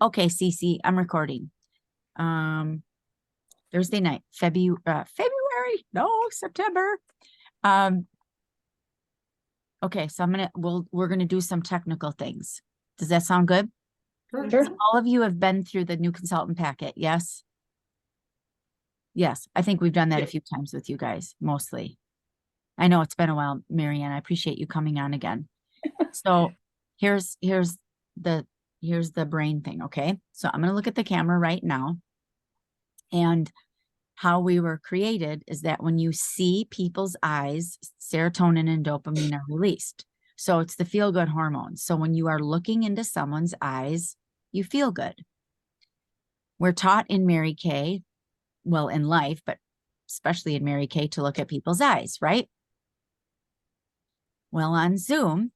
Okay, Cece, I'm recording. Thursday night, February, no, September. Um, okay, so we're gonna do some technical things. Does that sound good? Sure. All of you have been through the new consultant packet, yes? Yes, I think we've done that a few times with you guys, mostly. I know it's been a while, Marianne. I appreciate you coming on again. So here's the here's the brain thing, okay? So I'm gonna look at the camera right now, and how we were created is that when you see people's eyes, serotonin and dopamine are released. So it's the feel-good hormones. So when you are looking into someone's eyes, you feel good. We're taught in Mary Kay, well, in life, but especially in Mary Kay, to look at people's eyes, right? Well, on Zoom,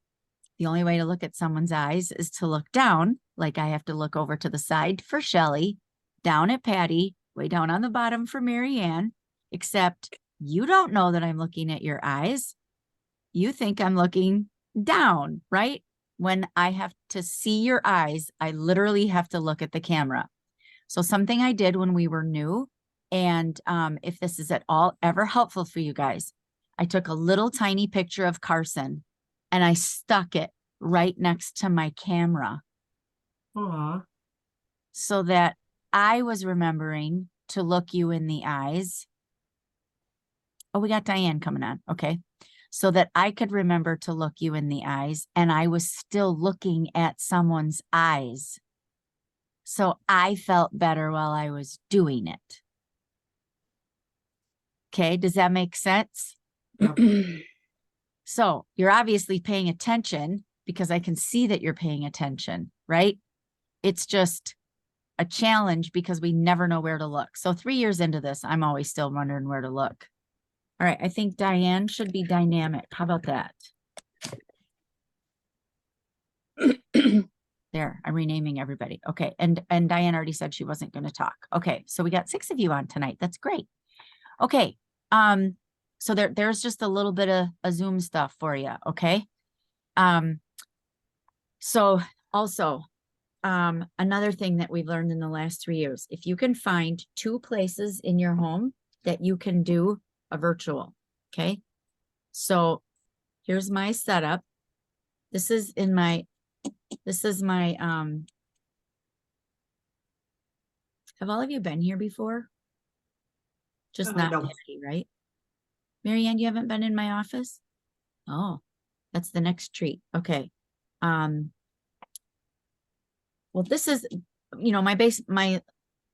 the only way to look at someone's eyes is to look down, like I have to look over to the side for Shelly, down at Patty, way down on the bottom for Marianne, except you don't know that I'm looking at your eyes. You think I'm looking down, right? When I have to see your eyes, I literally have to look at the camera. So something I did when we were new, and if this is at all ever helpful for you guys, I took a little tiny picture of Carson and I stuck it right next to my camera. Aw. So that I was remembering to look you in the eyes. Oh, we got Diane coming on. Okay. So that I could remember to look you in the eyes, and I was still looking at someone's eyes. So I felt better while I was doing it. Okay. Does that make sense? So you're obviously paying attention because I can see that you're paying attention, right? It's just a challenge because we never know where to look. So 3 years into this, I'm always still wondering where to look. All right. I think Diane should be dynamic. How about that? There, I'm renaming everybody. Okay. And Diane already said she wasn't going to talk. Okay. So we got 6 of you on tonight. That's great. Okay. So there's just a little bit of a Zoom stuff for you. Okay. So also, another thing that we've learned in the last 3 years, if you can find 2 places in your home that you can do a virtual. Okay. So here's my setup. This is my, have all of you been here before? Just not No. Patty, right? Marianne, you haven't been in my office? Oh, that's the next treat. Okay. Well, this is, my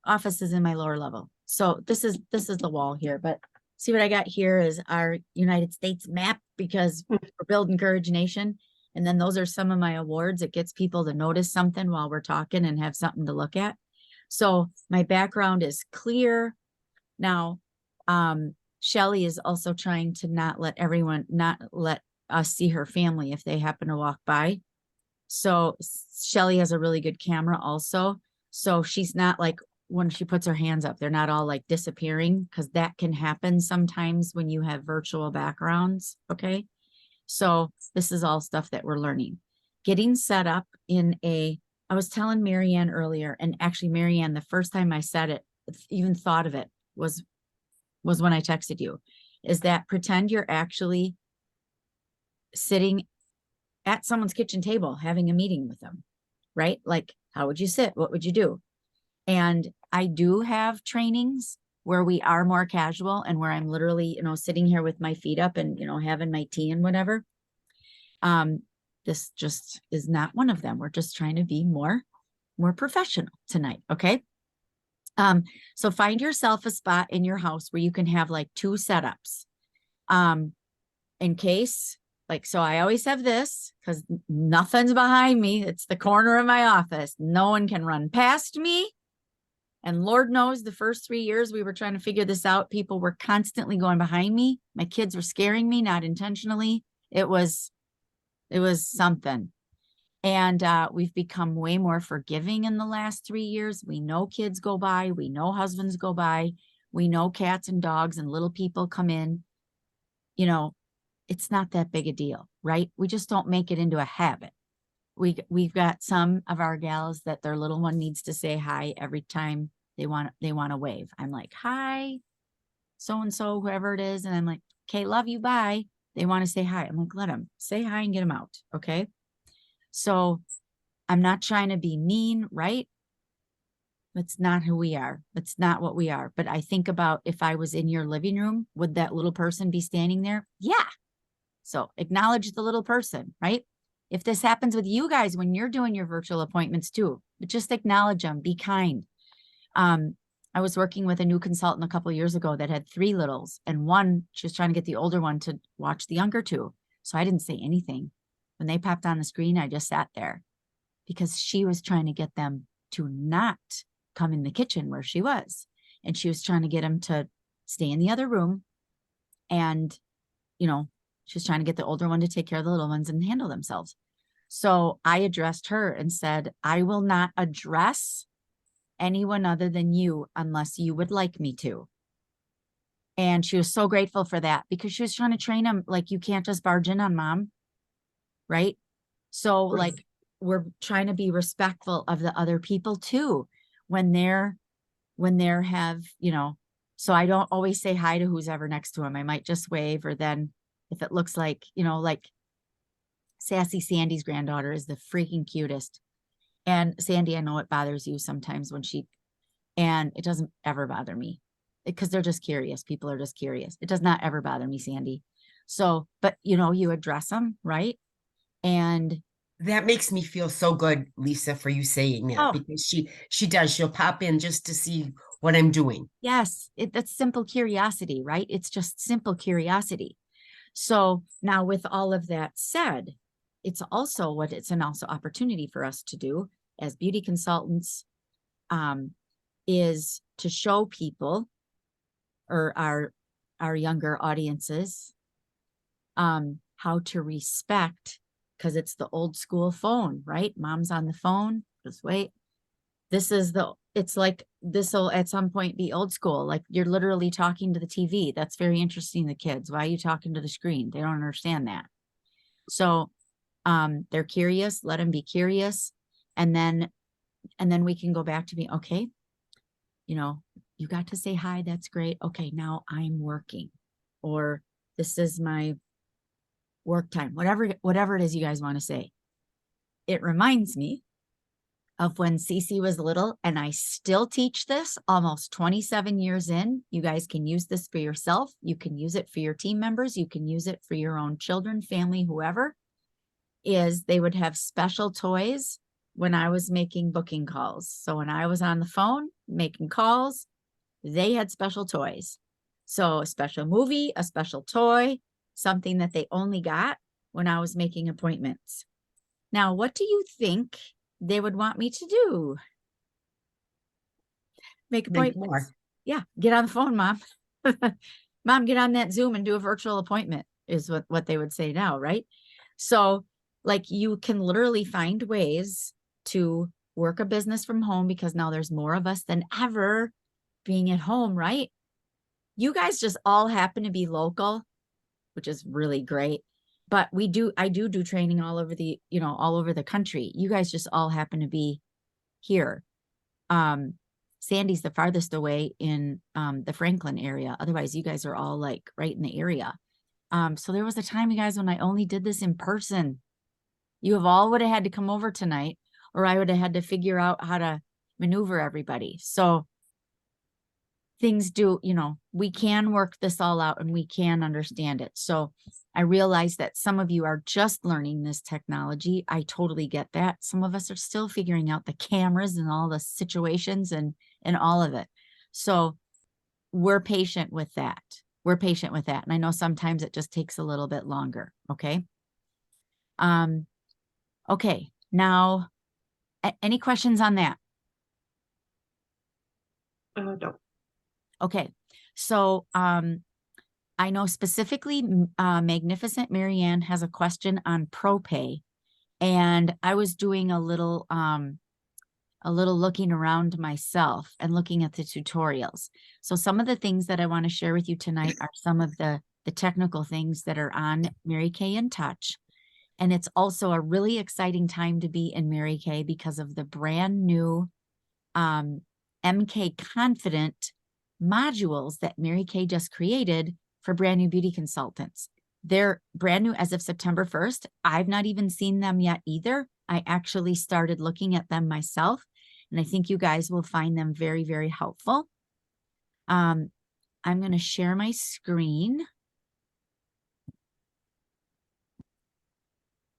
office is in my lower level. So this is the wall here, but see what I got here is our United States map because we're building Courage Nation. And then those are some of my awards. It gets people to notice something while we're talking and have something to look at. So my background is clear. Now, Shelly is also trying to not let us see her family if they happen to walk by. So Shelly has a really good camera also. So she's not like, when she puts her hands up, they're not all like disappearing, because that can happen sometimes when you have virtual backgrounds. Okay. So this is all stuff that we're learning. Getting set up I was telling Marianne earlier, and actually Marianne, the first time I said it, even thought of it was when I texted you, is that pretend you're actually sitting at someone's kitchen table having a meeting with them, right? Like, how would you sit? What would you do? And I do have trainings where we are more casual and where I'm literally, sitting here with my feet up and, having my tea and whatever. This just is not one of them. We're just trying to be more professional tonight. Okay. So find yourself a spot in your house where you can have like 2 setups. In case, like, so I always have this because nothing's behind me. It's the corner of my office. No one can run past me. And Lord knows the first 3 years we were trying to figure this out, people were constantly going behind me. My kids were scaring me, not intentionally. It was something. And we've become way more forgiving in the last 3 years. We know kids go by. We know husbands go by. We know cats and dogs and little people come in. It's not that big a deal, right? We just don't make it into a habit. we've got some of our gals that their little one needs to say hi every time they want to wave. I'm like, hi, so and so, whoever it is, and I'm like, okay, love you, bye. They want to say hi. I'm like, let them say hi and get them out, okay? So I'm not trying to be mean, right? That's not who we are. That's not what we are. But I think about if I was in your living room, would that little person be standing there? Yeah. So acknowledge the little person, right? If this happens with you guys when you're doing your virtual appointments too, but just acknowledge them, be kind. I was working with a new consultant a couple of years ago that had 3 littles, and one, she was trying to get the older one to watch the younger 2. So I didn't say anything. When they popped on the screen, I just sat there because she was trying to get them to not come in the kitchen where she was. And she was trying to get them to stay in the other room. And, you know, she was trying to get the older one to take care of the little ones and handle themselves. So I addressed her and said, I will not address anyone other than you unless you would like me to. And she was so grateful for that because she was trying to train them like, you can't just barge in on mom, right? So like, we're trying to be respectful of the other people too when they're have, you know, so I don't always say hi to who's ever next to him. I might just wave, or then if it looks like, you know, like Sassy Sandy's granddaughter is the freaking cutest. And Sandy, I know it bothers you sometimes when and it doesn't ever bother me because they're just curious. People are just curious. It does not ever bother me, Sandy. So, but you know, you address them, right? And that makes me feel so good, Lisa, for you saying that, because she'll pop in just to see what I'm doing. Yes, that's simple curiosity, right? It's just simple curiosity. So now with all of that said, it's an also opportunity for us to do as beauty consultants, is to show people or our younger audiences, how to respect, because it's the old school phone, right? Mom's on the phone, just wait. It's like this will at some point be old school. Like you're literally talking to the TV. That's very interesting to kids. Why are you talking to the screen? They don't understand that. So they're curious, let them be curious. And then we can go back to being, okay, you know, you got to say hi. That's great. Okay, now I'm working, or this is my work time, whatever it is you guys want to say. It reminds me of when Cece was little, and I still teach this almost 27 years in. You guys can use this for yourself. You can use it for your team members. You can use it for your own children, family, whoever. Is they would have special toys when I was making booking calls. So when I was on the phone making calls, they had special toys. So a special movie, a special toy, something that they only got when I was making appointments. Now, what do you think they would want me to do? Make appointments. Yeah, get on the phone, Mom. Mom, get on that Zoom and do a virtual appointment is what they would say now, right? So like you can literally find ways to work a business from home because now there's more of us than ever being at home, right? You guys just all happen to be local, which is really great. But I do training all over all over the country. You guys just all happen to be here. Sandy's the farthest away in the Franklin area. Otherwise, you guys are all like right in the area. So there was a time, you guys, when I only did this in person. You have all would have had to come over tonight, or I would have had to figure out how to maneuver everybody. So things do, we can work this all out and we can understand it. So I realize that some of you are just learning this technology. I totally get that. Some of us are still figuring out the cameras and all the situations and all of it. So we're patient with that. We're patient with that. And I know sometimes it just takes a little bit longer. Okay. Okay. Now, any questions on that? No. Okay. So, I know specifically, Magnificent Marianne has a question on ProPay, and I was doing a little looking around myself and looking at the tutorials. So some of the things that I want to share with you tonight are some of the technical things that are on Mary Kay in Touch. And it's also a really exciting time to be in Mary Kay because of the brand new MK Confident modules that Mary Kay just created for brand new beauty consultants. They're brand new as of September 1st. I've not even seen them yet either. I actually started looking at them myself, and I think you guys will find them very, very helpful. I'm going to share my screen.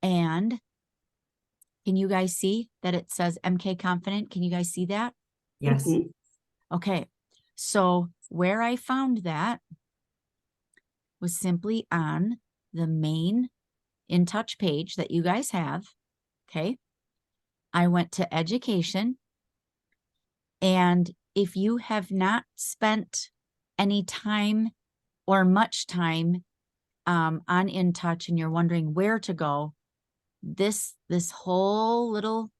And can you guys see that it says MK Confident? Can you guys see that? Yes. Okay. So where I found that was simply on the main In Touch page that you guys have. Okay. I went to education. And if you have not spent any time or much time on In Touch and you're wondering where to go, this whole little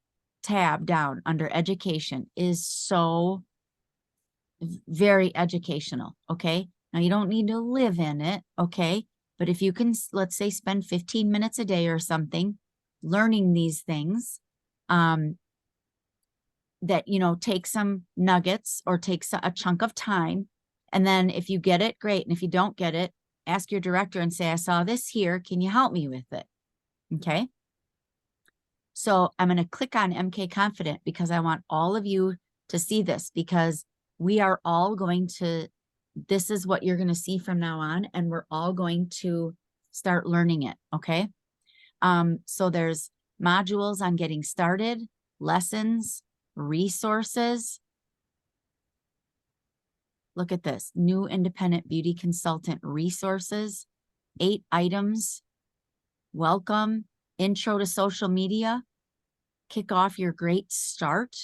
tab down under education is so very educational. Okay. Now you don't need to live in it. Okay. But if you can, let's say, spend 15 minutes a day or something learning these things, that, you know, take some nuggets or takes a chunk of time. And then if you get it, great. And if you don't get it, ask your director and say, I saw this here. Can you help me with it? Okay. So I'm going to click on MK Confident because I want all of you to see this, because we are all going to, this is what you're going to see from now on, and we're all going to start learning it. Okay. So there's modules on getting started, lessons, resources. Look at this, new independent beauty consultant resources, 8 items, welcome, intro to social media, kick off your great start,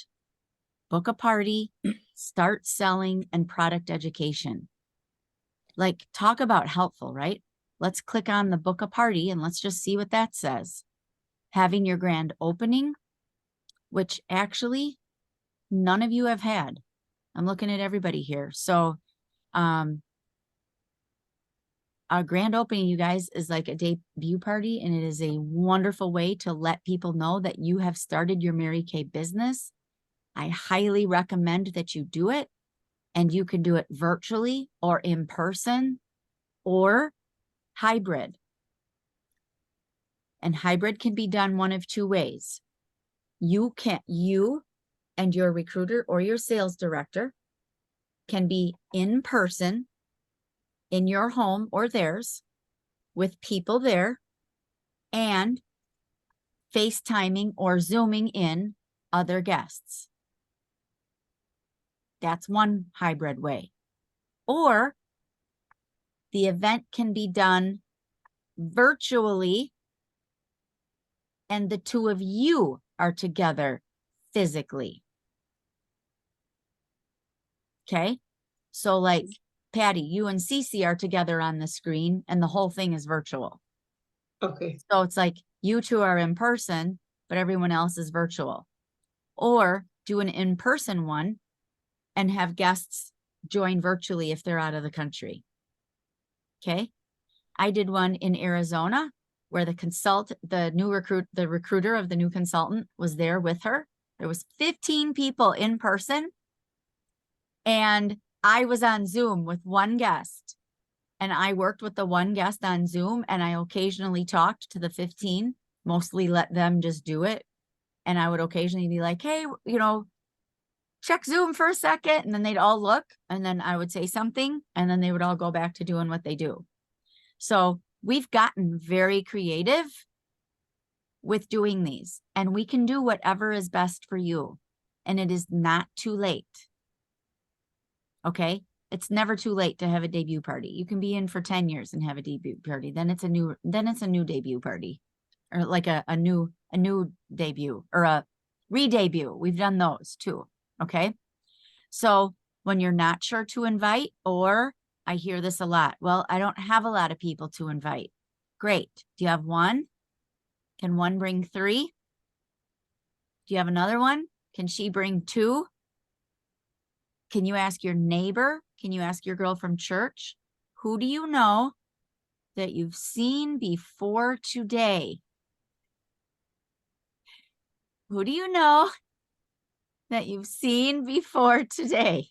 book a party, start selling, and product education. Like, talk about helpful, right? Let's click on the book a party and let's just see what that says. Having your grand opening, which actually none of you have had. I'm looking at everybody here. So a grand opening, you guys, is like a debut party, and it is a wonderful way to let people know that you have started your Mary Kay business. I highly recommend that you do it, and you can do it virtually or in person or hybrid. And hybrid can be done one of 2 ways. You and your recruiter or your sales director can be in person in your home or theirs with people there, and FaceTiming or Zooming in other guests. That's one hybrid way. Or the event can be done virtually and the 2 of you are together physically. Okay. So like Patty, you and Cece are together on the screen and the whole thing is virtual. Okay. So it's like you 2 are in person, but everyone else is virtual. Or do an in-person one and have guests join virtually if they're out of the country. Okay. I did one in Arizona where the recruiter of the new consultant was there with her. There was 15 people in person, and I was on Zoom with one guest, and I worked with the one guest on Zoom, and I occasionally talked to the 15, mostly let them just do it. And I would occasionally be like, hey, you know, check Zoom for a second. And then they'd all look, and then I would say something, and then they would all go back to doing what they do. So we've gotten very creative with doing these, and we can do whatever is best for you. And it is not too late. Okay. It's never too late to have a debut party. You can be in for 10 years and have a debut party. Then it's a new debut party, or like a new debut or a re-debut. We've done those too. Okay. So when you're not sure to invite, or I hear this a lot, well, I don't have a lot of people to invite. Great. Do you have 1? Can 1 bring 3? Do you have another one? Can she bring 2? Can you ask your neighbor? Can you ask your girl from church? Who do you know that you've seen before today Who do you know that you've seen before today?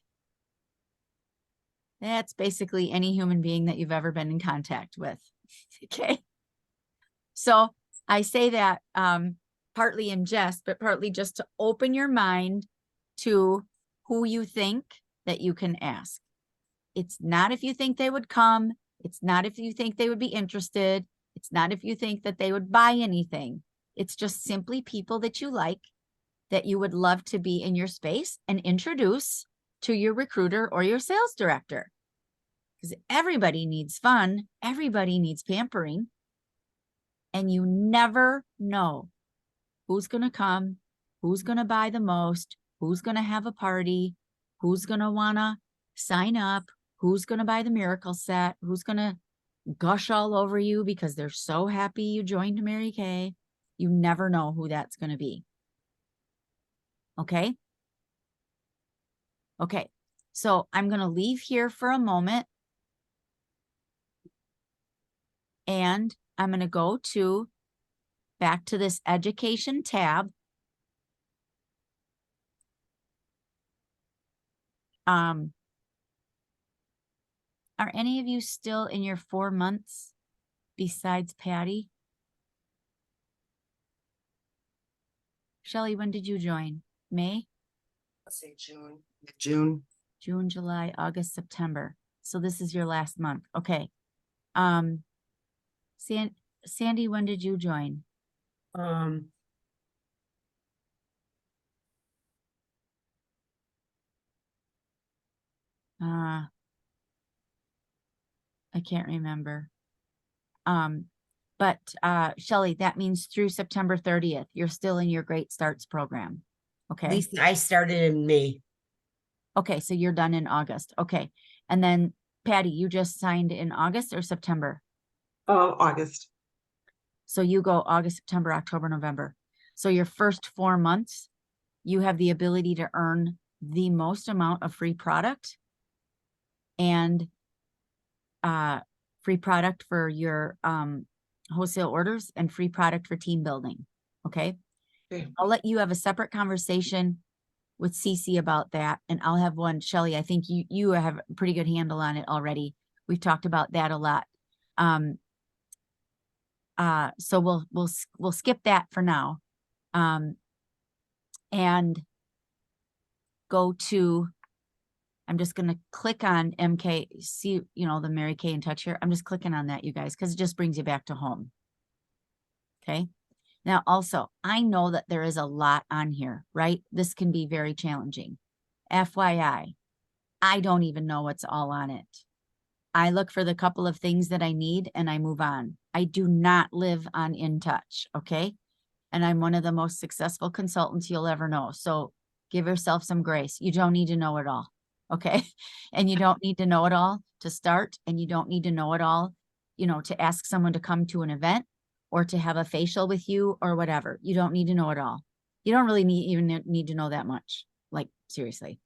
That's basically any human being that you've ever been in contact with. Okay. So I say that partly in jest, but partly just to open your mind to who you think that you can ask. It's not if you think they would come. It's not if you think they would be interested. It's not if you think that they would buy anything. It's just simply people that you like, that you would love to be in your space and introduce to your recruiter or your sales director. Because everybody needs fun. Everybody needs pampering. And you never know who's going to come, who's going to buy the most, who's going to have a party, who's going to want to sign up, who's going to buy the miracle set, who's going to gush all over you because they're so happy you joined Mary Kay. You never know who that's going to be. Okay? Okay. So I'm going to leave here for a moment. And I'm going to go back to this education tab. Are any of you still in your 4 months besides Patty? Shelly, when did you join? May? Let's say June. June. June, July, August, September. So this is your last month. Okay. Sandy, when did you join? I can't remember. But Shelly, that means through September 30th, you're still in your Great Starts program. Okay. Lisa, I started in May. Okay, so you're done in August. Okay. And then Patty, you just signed in August or September? August. So you go August, September, October, November. So your first 4 months, you have the ability to earn the most amount of free product and free product for your wholesale orders and free product for team building. Okay. Okay. I'll let you have a separate conversation with Cece about that. And I'll have one, Shelly, I think you have a pretty good handle on it already. We've talked about that a lot. So we'll skip that for now. And go to, I'm just going to click on MK, see, the Mary Kay in Touch here. I'm just clicking on that, you guys, because it just brings you back to home. Okay. Now, also, I know that there is a lot on here, right? This can be very challenging. FYI, I don't even know what's all on it. I look for the couple of things that I need and I move on. I do not live on In Touch. Okay. And I'm one of the most successful consultants you'll ever know. So give yourself some grace. You don't need to know it all. Okay. And you don't need to know it all to start. And you don't need to know it all, to ask someone to come to an event or to have a facial with you or whatever. You don't need to know it all. You don't really even need to know that much. Like, seriously.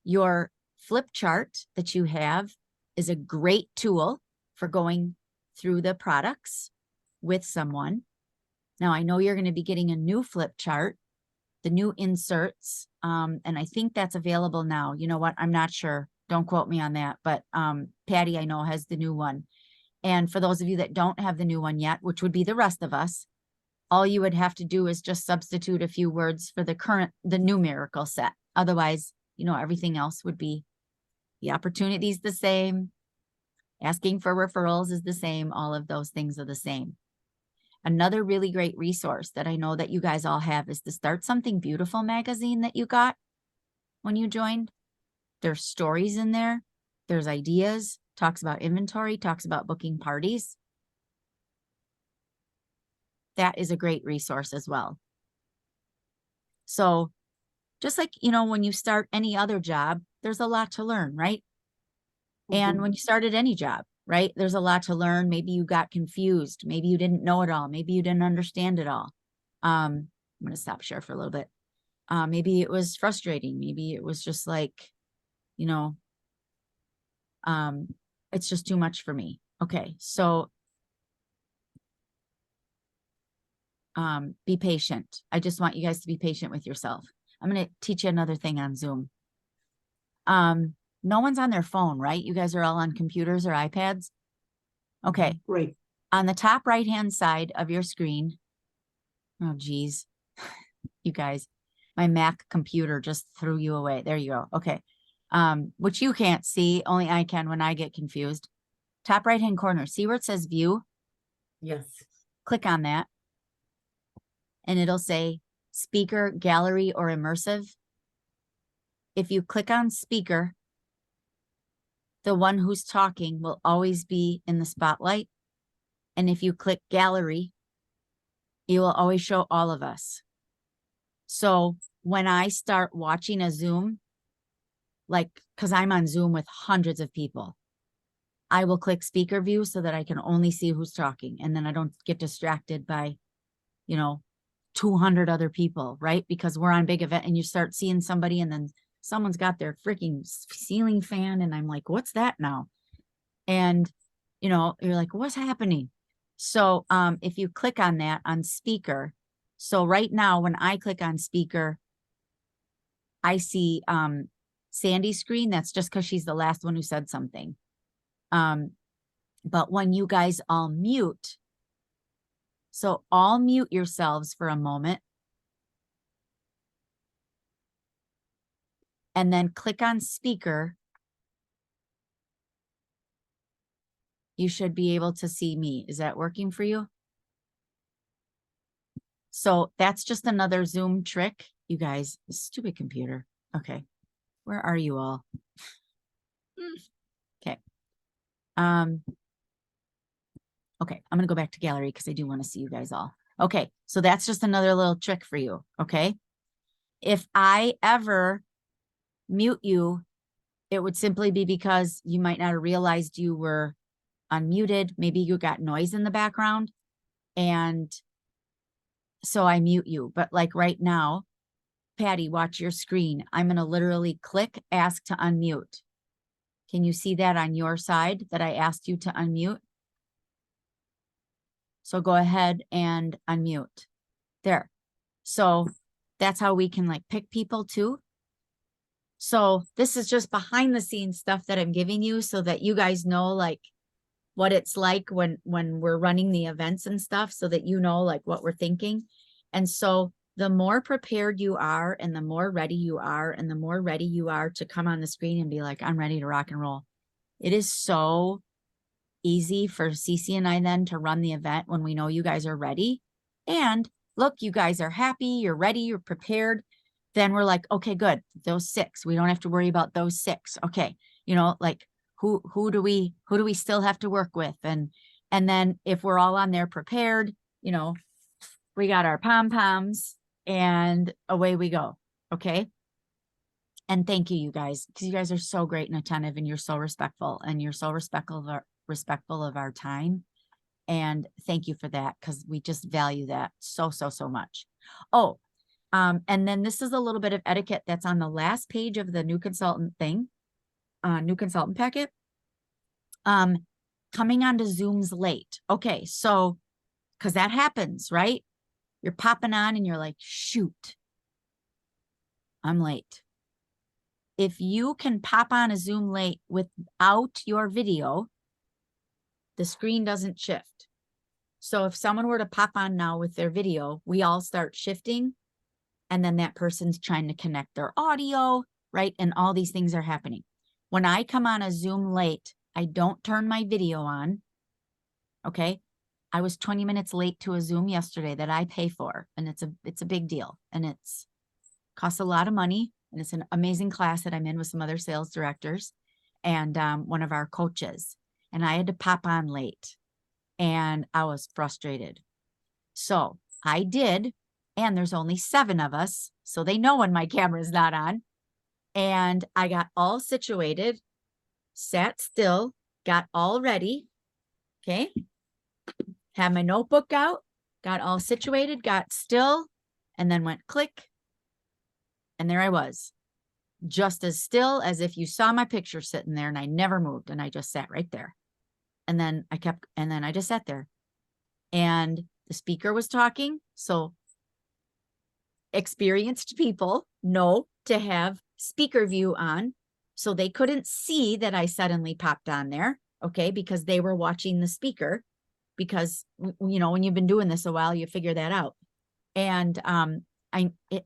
Your flip chart that you have is a great tool for going through the products with someone. Now, I know you're going to be getting a new flip chart, the new inserts, and I think that's available now. You know what? I'm not sure. Don't quote me on that. But Patty, I know, has the new one. And for those of you that don't have the new one yet, which would be the rest of us, all you would have to do is just substitute a few words for the new miracle set. Otherwise, everything else would be, the opportunity is the same. Asking for referrals is the same. All of those things are the same. Another really great resource that I know that you guys all have is the Start Something Beautiful magazine that you got when you joined. There's stories in there. There's ideas, talks about inventory, talks about booking parties. That is a great resource as well. So just like, when you start any other job, there's a lot to learn, right? And when you started any job, right, there's a lot to learn. Maybe you got confused. Maybe you didn't know it all. Maybe you didn't understand it all. I'm going to stop share for a little bit. Maybe it was frustrating. Maybe it was just like, it's just too much for me. Okay. So be patient. I just want you guys to be patient with yourself. I'm going to teach you another thing on Zoom. No one's on their phone, right? You guys are all on computers or iPads. Okay. Right. On the top right-hand side of your screen. Oh, geez. You guys, my Mac computer just threw you away. There you go. Okay. Which you can't see. Only I can when I get confused. Top right-hand corner. See where it says view? Yes. Click on that. And it'll say speaker, gallery, or immersive. If you click on speaker, the one who's talking will always be in the spotlight. And if you click gallery, it will always show all of us. So when I start watching a Zoom, like, because I'm on Zoom with hundreds of people, I will click speaker view so that I can only see who's talking. And then I don't get distracted by, 200 other people, right? Because we're on big event and you start seeing somebody and then someone's got their freaking ceiling fan. And I'm like, what's that now? And, you're like, what's happening? So if you click on that on speaker, so right now when I click on speaker, I see Sandy's screen. That's just because she's the last one who said something. But when you guys all mute, so all mute yourselves for a moment. And then click on speaker. You should be able to see me. Is that working for you? So that's just another Zoom trick. You guys, stupid computer. Okay. Where are you all? Okay. Okay, I'm going to go back to gallery because I do want to see you guys all. Okay, so that's just another little trick for you, okay? If I ever mute you, it would simply be because you might not have realized you were unmuted. Maybe you got noise in the background, and so I mute you. But like right now, Patty, watch your screen. I'm going to literally click ask to unmute. Can you see that on your side that I asked you to unmute? So go ahead and unmute there. So that's how we can like pick people too. So this is just behind the scenes stuff that I'm giving you so that you guys know like what it's like when we're running the events and stuff so that you know like what we're thinking. And so the more prepared you are and the more ready you are and the more ready you are to come on the screen and be like, I'm ready to rock and roll. It is so easy for Cece and I then to run the event when we know you guys are ready. And look, you guys are happy, you're ready, you're prepared. Then we're like, okay, good. Those 6, we don't have to worry about those 6. Okay. Like who do we still have to work with? And then if we're all on there prepared, we got our pom-poms and away we go. Okay. And thank you, you guys, because you guys are so great and attentive and you're so respectful and you're so respectful of our time. And thank you for that, because we just value that so much. Oh, and then this is a little bit of etiquette that's on the last page of the new consultant thing, new consultant packet. Coming onto Zooms late. Okay, so because that happens, right? You're popping on and you're like, shoot, I'm late. If you can pop on a Zoom late without your video, the screen doesn't shift. So if someone were to pop on now with their video, we all start shifting, and then that person's trying to connect their audio, right? And all these things are happening. When I come on a Zoom late, I don't turn my video on, okay? I was 20 minutes late to a Zoom yesterday that I pay for, and it's a big deal, and it's costs a lot of money, and it's an amazing class that I'm in with some other sales directors and one of our coaches. And I had to pop on late and I was frustrated. So I did, and there's only 7 of us, so they know when my camera is not on. And I got all situated, sat still, got all ready. Okay. Had my notebook out, got all situated, got still, and then went click. And there I was, just as still as if you saw my picture sitting there, and I never moved, and I just sat right there. And then I just sat there. And the speaker was talking. So experienced people know to have speaker view on. So they couldn't see that I suddenly popped on there. Okay. Because they were watching the speaker, because you know, when you've been doing this a while, you figure that out. And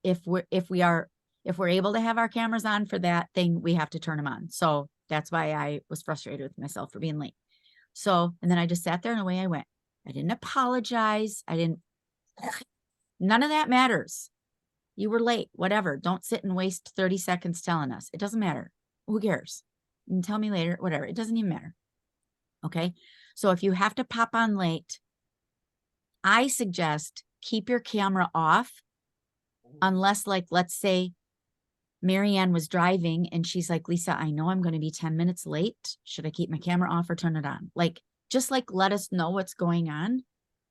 if we're able to have our cameras on for that thing, we have to turn them on. So that's why I was frustrated with myself for being late. So, and then I just sat there and away I went. I didn't apologize. None of that matters. You were late, whatever. Don't sit and waste 30 seconds telling us. It doesn't matter. Who cares? You can tell me later, whatever. It doesn't even matter. Okay. So if you have to pop on late, I suggest keep your camera off, unless, like, let's say Marianne was driving and she's like, Lisa, I know I'm going to be 10 minutes late. Should I keep my camera off or turn it on? Like, just like, let us know what's going on,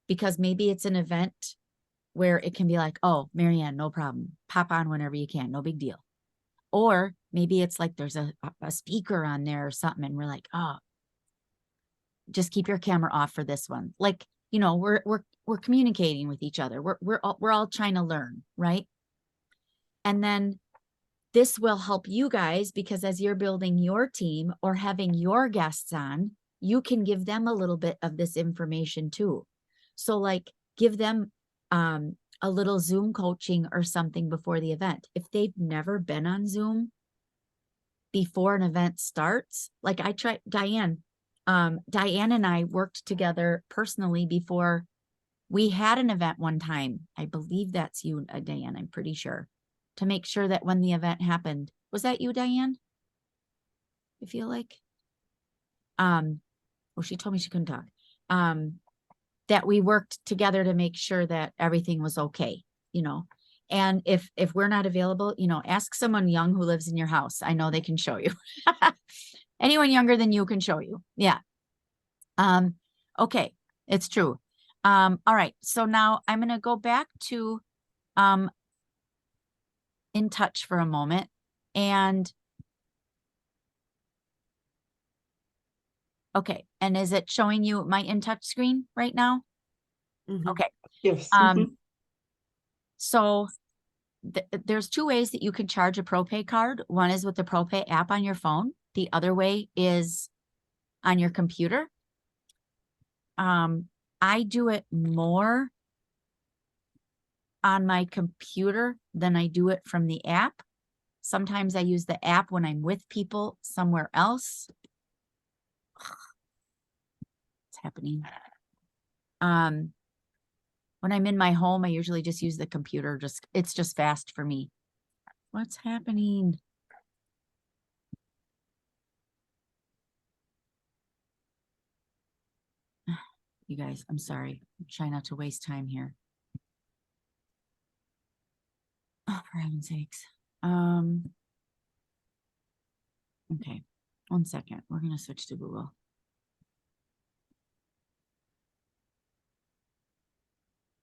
because maybe it's an event where it can be like, oh, Marianne, no problem. Pop on whenever you can. No big deal. Or maybe it's like there's a speaker on there or something, and we're like, oh, just keep your camera off for this one. Like, you know, we're communicating with each other. We're all trying to learn, right? And then this will help you guys, because as you're building your team or having your guests on, you can give them a little bit of this information too. So like, give them a little Zoom coaching or something before the event. If they've never been on Zoom before an event starts, like I tried, Diane and I worked together personally before we had an event one time. I believe that's you, Diane, I'm pretty sure, to make sure that when the event happened, was that you, Diane? I feel like, well, she told me she couldn't talk. That we worked together to make sure that everything was okay, you know. And if we're not available, you know, ask someone young who lives in your house. I know they can show you. Anyone younger than you can show you. Yeah. Okay. It's true. All right. So now I'm going to go back to, In Touch for a moment. And okay. And is it showing you my In Touch screen right now? Mhm. Okay. Yes. So there's two ways that you can charge a ProPay card. One is with the ProPay app on your phone. The other way is on your computer. I do it more on my computer than I do it from the app. Sometimes I use the app when I'm with people somewhere else. What's happening? When I'm in my home, I usually just use the computer. It's just fast for me. What's happening? You guys, I'm sorry. I'm trying not to waste time here. Oh, for heaven's sakes. Okay, 1 second. We're going to switch to Google.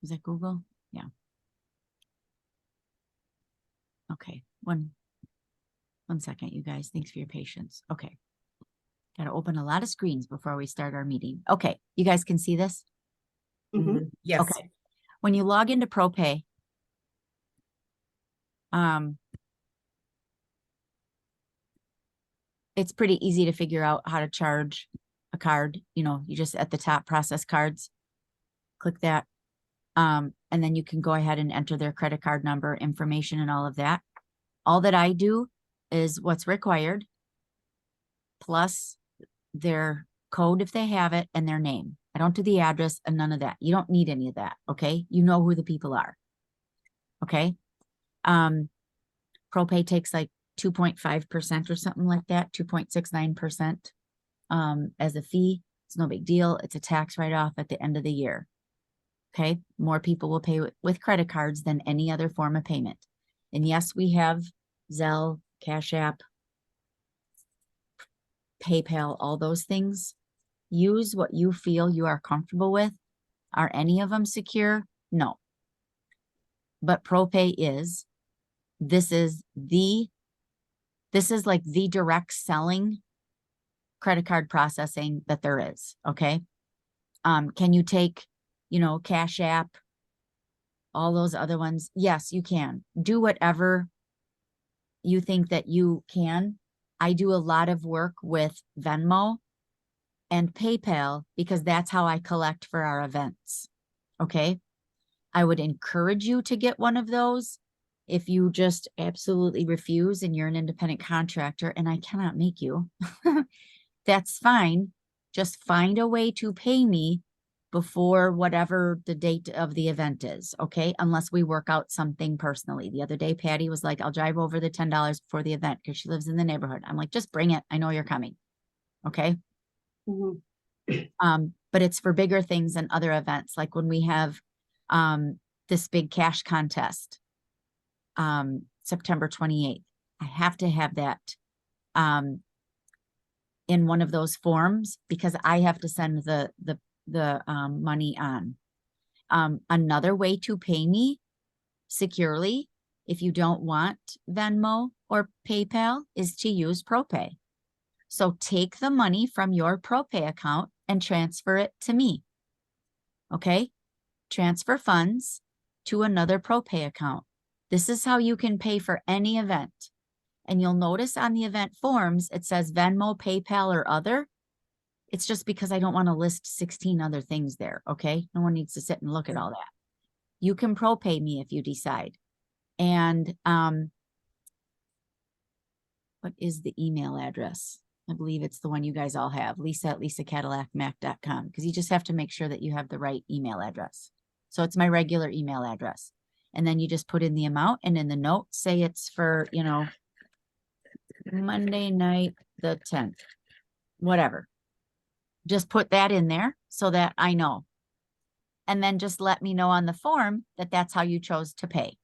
Is that Google? Yeah. Okay, one second, you guys. Thanks for your patience. Okay. Got to open a lot of screens before we start our meeting. Okay, you guys can see this? Yes. Okay. When you log into ProPay, it's pretty easy to figure out how to charge a card. You know, you just at the top, process cards, click that. And then you can go ahead and enter their credit card number, information, and all of that. All that I do is what's required, plus their code if they have it, and their name. I don't do the address and none of that. You don't need any of that. Okay. You know who the people are. Okay. ProPay takes like 2.5% or something like that, 2.69% as a fee. It's no big deal. It's a tax write-off at the end of the year. Okay. More people will pay with credit cards than any other form of payment. And yes, we have Zelle, Cash App, PayPal, all those things. Use what you feel you are comfortable with. Are any of them secure? No. But ProPay is. This is like the direct selling credit card processing that there is. Okay. Can you take, you know, Cash App, all those other ones. Yes, you can do whatever you think that you can. I do a lot of work with Venmo and PayPal because that's how I collect for our events. Okay. I would encourage you to get one of those. If you just absolutely refuse and you're an independent contractor and I cannot make you, that's fine. Just find a way to pay me before whatever the date of the event is. Okay. Unless we work out something personally. The other day, Patty was like, I'll drive over the $10 before the event because she lives in the neighborhood. I'm like, just bring it. I know you're coming. Okay. Mhm. But it's for bigger things and other events, like when we have this big cash contest, September 28th. I have to have that in one of those forms because I have to send the money on. Another way to pay me securely, if you don't want Venmo or PayPal, is to use ProPay. So take the money from your ProPay account and transfer it to me. Okay? Transfer funds to another ProPay account. This is how you can pay for any event. And you'll notice on the event forms, it says Venmo, PayPal, or other. It's just because I don't want to list 16 other things there. Okay? No one needs to sit and look at all that. You can ProPay me if you decide. And what is the email address? I believe it's the one you guys all have, lisa@lisacadillacmac.com, because you just have to make sure that you have the right email address. So it's my regular email address. And then you just put in the amount and in the note, say it's for, you know, Monday night, the 10th, whatever. Just put that in there so that I know. And then just let me know on the form that that's how you chose to pay.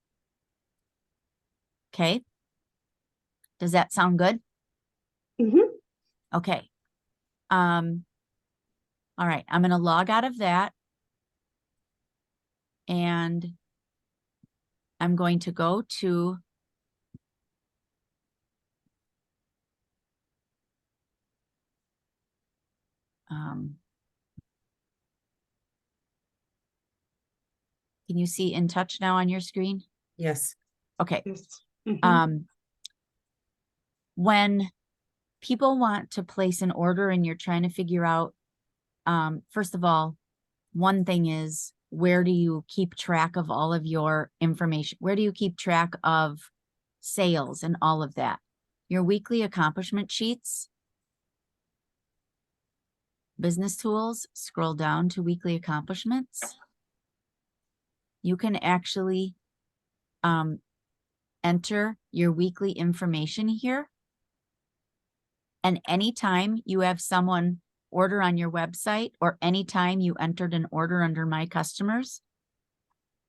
Okay. Does that sound good? Mhm. Okay. All right. I'm going to log out of that. And I'm going to go to can you see In Touch now on your screen? Yes. Okay. Yes. Mhm. When people want to place an order and you're trying to figure out, first of all, one thing is, where do you keep track of all of your information? Where do you keep track of sales and all of that? Your weekly accomplishment sheets, business tools, scroll down to weekly accomplishments. You can actually enter your weekly information here. And anytime you have someone order on your website or anytime you entered an order under My Customers,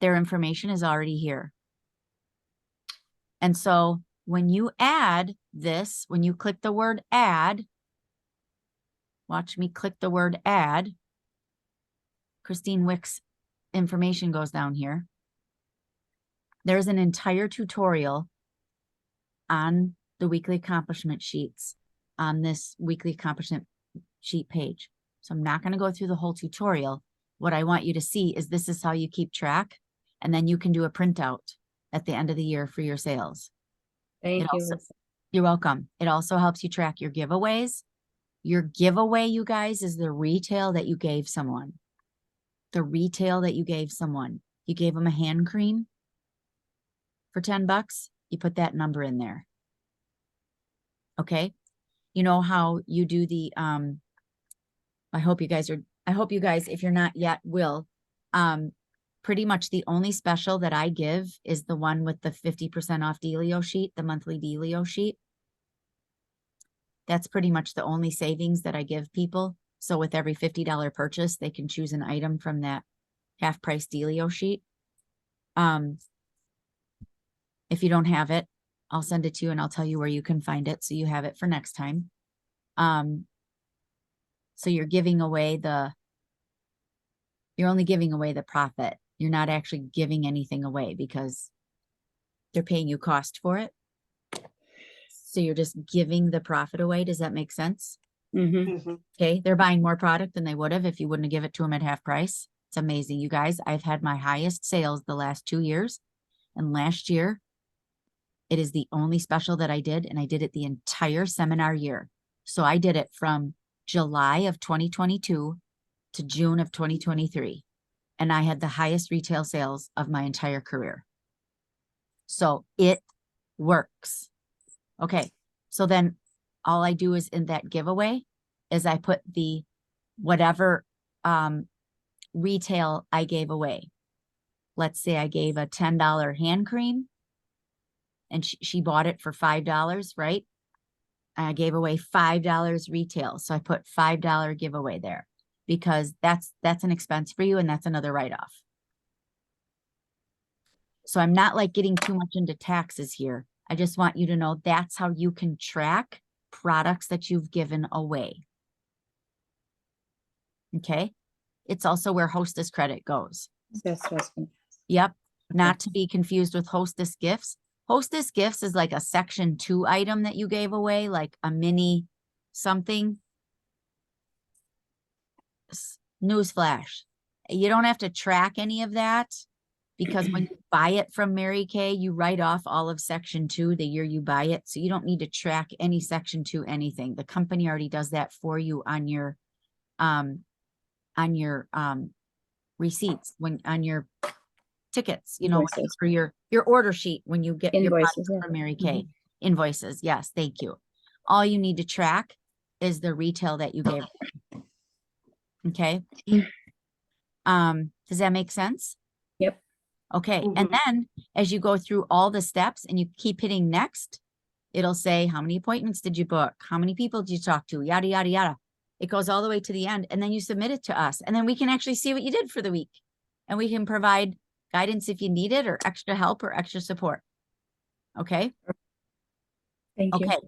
their information is already here. And so when you add this, when you click the word add, watch me click the word add, Christine Wick's information goes down here. There's an entire tutorial on the weekly accomplishment sheets on this weekly accomplishment sheet page. So I'm not going to go through the whole tutorial. What I want you to see is this is how you keep track, and then you can do a printout at the end of the year for your sales. Thank you, Lisa. You're welcome. It also helps you track your giveaways. Your giveaway, you guys, is the retail that you gave someone. The retail that you gave someone. You gave them a hand cream for $10. You put that number in there. Okay. You know how you do the, I hope you guys, if you're not yet, will, pretty much the only special that I give is the one with the 50% off Dealio sheet, the monthly Dealio sheet. That's pretty much the only savings that I give people. So with every $50 purchase, they can choose an item from that half price Dealio sheet. If you don't have it, I'll send it to you and I'll tell you where you can find it so you have it for next time. So you're giving away you're only giving away the profit. You're not actually giving anything away because they're paying you cost for it. So you're just giving the profit away. Does that make sense? Mm-hmm. Mhm. Okay. They're buying more product than they would have if you wouldn't have given it to them at half price. It's amazing, you guys. I've had my highest sales the last 2 years. And last year, it is the only special that I did, and I did it the entire seminar year. So I did it from July of 2022 to June of 2023. And I had the highest retail sales of my entire career. So it works. Okay. So then all I do is in that giveaway is I put the whatever retail I gave away. Let's say I gave a $10 hand cream and she bought it for $5, right? I gave away $5 retail. So I put $5 giveaway there because that's an expense for you and that's another write-off. So I'm not like getting too much into taxes here. I just want you to know that's how you can track products that you've given away. Okay. It's also where Hostess credit goes. That's what I was gonna ask. Yep. Not to be confused with Hostess gifts. Hostess gifts is like a section 2 item that you gave away, like a mini something. Newsflash. You don't have to track any of that because when you buy it from Mary Kay, you write off all of section 2 the year you buy it. So you don't need to track any section 2 anything. The company already does that for you on your receipts, on your tickets, you know, Invoices. for your order sheet when you get your Invoices, products yeah. from Mary Kay. Invoices. Yes, thank you. All you need to track is the retail that you gave. Okay. Does that make sense? Yep. Okay. And Mhm. then as you go through all the steps and you keep hitting next, it'll say, how many appointments did you book? How many people did you talk to? Yada, yada, yada. It goes all the way to the end. And then you submit it to us. And then we can actually see what you did for the week. And we can provide guidance if you need it or extra help or extra support. Okay. Thank you. Okay.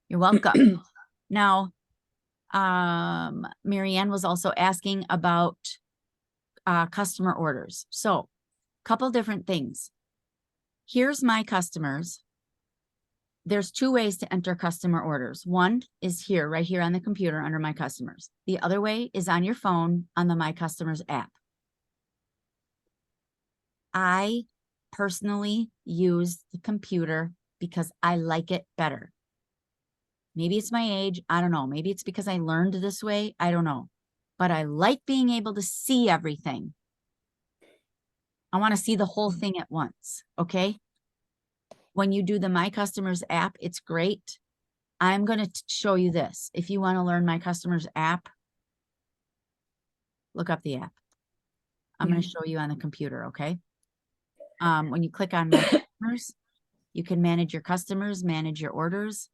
You're welcome. Now, Marianne was also asking about customer orders. So, couple different things. Here's my customers. There's 2 ways to enter customer orders. One is here, right here on the computer under my customers. The other way is on your phone on the My Customers app. I personally use the computer because I like it better. Maybe it's my age. I don't know. Maybe it's because I learned this way. I don't know. But I like being able to see everything. I want to see the whole thing at once. Okay. When you do the My Customers app, it's great. I'm going to show you this. If you want to learn My Customers app, look up the app. I'm going to show you on the computer. Okay. When you click on My Customers, you can manage your customers, manage your orders.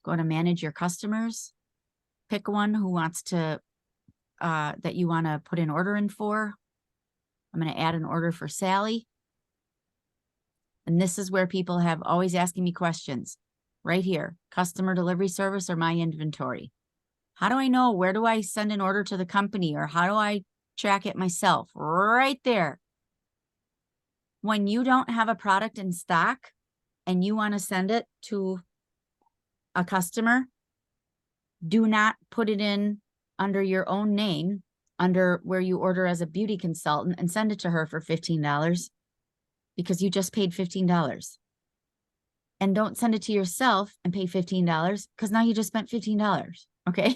Go to manage your customers. Pick one who wants to, that you want to put an order in for. I'm going to add an order for Sally. And this is where people have always asking me questions. Right here, customer delivery service or my inventory. How do I know? Where do I send an order to the company or how do I track it myself? Right there. When you don't have a product in stock and you want to send it to a customer, do not put it in under your own name, under where you order as a beauty consultant and send it to her for $15 because you just paid $15. And don't send it to yourself and pay $15 because now you just spent $15. Okay.